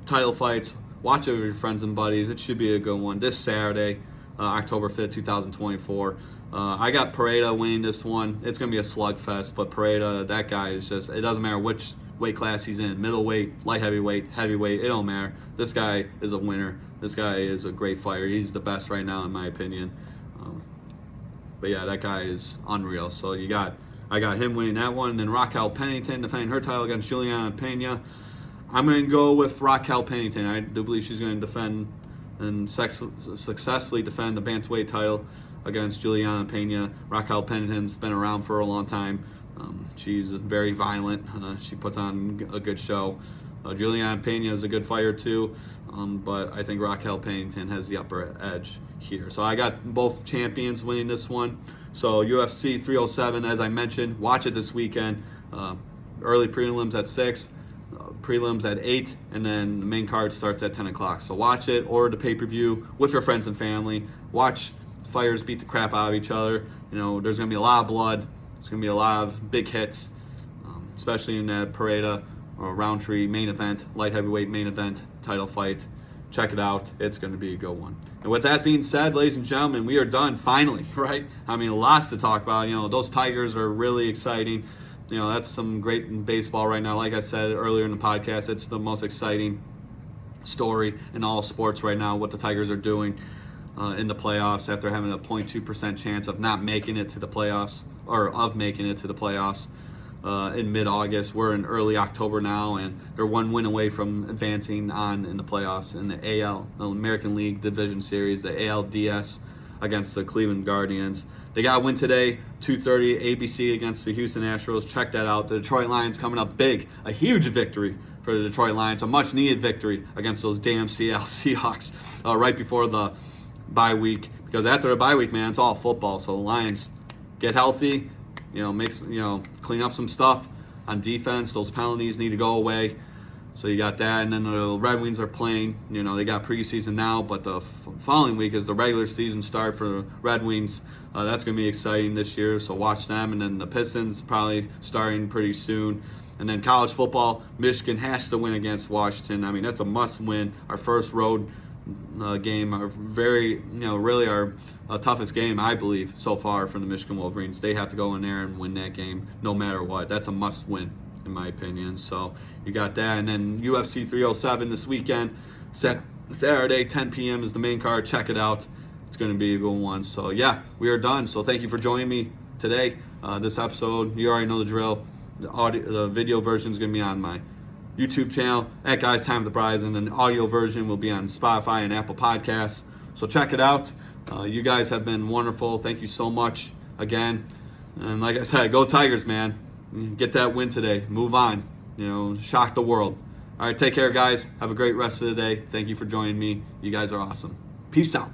Speaker 1: title fights. Watch it with your friends and buddies. It should be a good one. This Saturday, October 5th, 2024. I got Pereira winning this one. It's going to be a slugfest, but Pereira, that guy is just, it doesn't matter which weight class he's in, middleweight, light heavyweight, heavyweight, it don't matter. This guy is a winner. This guy is a great fighter. He's the best right now, in my opinion. But yeah, that guy is unreal. So I got him winning that one. And then Raquel Pennington defending her title against Juliana Pena. I'm going to go with Raquel Pennington. I do believe she's going to defend and successfully defend the bantamweight title against Juliana Pena. Raquel Pennington's been around for a long time. She's very violent. She puts on a good show. Juliana Pena is a good fighter too, but I think Raquel Pennington has the upper edge here. So I got both champions winning this one. So UFC 307, as I mentioned, watch it this weekend. Early prelims at 6, prelims at 8, and then the main card starts at 10 o'clock. So watch it, order the pay-per-view with your friends and family. Watch fighters beat the crap out of each other. There's going to be a lot of blood. There's going to be a lot of big hits, especially in that Pereira or Roundtree main event, light heavyweight main event title fight. Check it out. It's going to be a good one. And with that being said, ladies and gentlemen, we are done finally, right? Lots to talk about. Those Tigers are really exciting. That's some great baseball right now. Like I said earlier in the podcast, it's the most exciting story in all sports right now, what the Tigers are doing in the playoffs after having a 0.2% chance of not making it to the playoffs, or of making it to the playoffs in mid-August. We're in early October now, and they're one win away from advancing on in the playoffs in the AL, the American League Division Series, the ALDS, against the Cleveland Guardians. They got a win today, 2:30 ABC against the Houston Astros. Check that out. The Detroit Lions coming up big. A huge victory for the Detroit Lions. A much-needed victory against those damn Seattle Seahawks right before the bye week. Because after the bye week, man, it's all football. So the Lions get healthy, clean up some stuff on defense. Those penalties need to go away. So you got that, and then the Red Wings are playing. They got preseason now, but the following week is the regular season start for the Red Wings. That's going to be exciting this year, so watch them. And then the Pistons probably starting pretty soon. And then college football, Michigan has to win against Washington. That's a must-win. Our first road game, our really our toughest game, I believe, so far for the Michigan Wolverines. They have to go in there and win that game no matter what. That's a must-win, in my opinion. So you got that. And then UFC 307 this weekend. Saturday, 10 p.m. is the main card. Check it out. It's going to be a good one. So, yeah, we are done. So thank you for joining me today. This episode, you already know the drill. The video version is going to be on my YouTube channel at Guys Time of the Prize, and the audio version will be on Spotify and Apple Podcasts. So check it out. You guys have been wonderful. Thank you so much. again. And like I said, go Tigers, man. Get that win today. Move on. Shock the world. All right, take care, guys. Have a great rest of the day. Thank you for joining me. You guys are awesome. Peace out.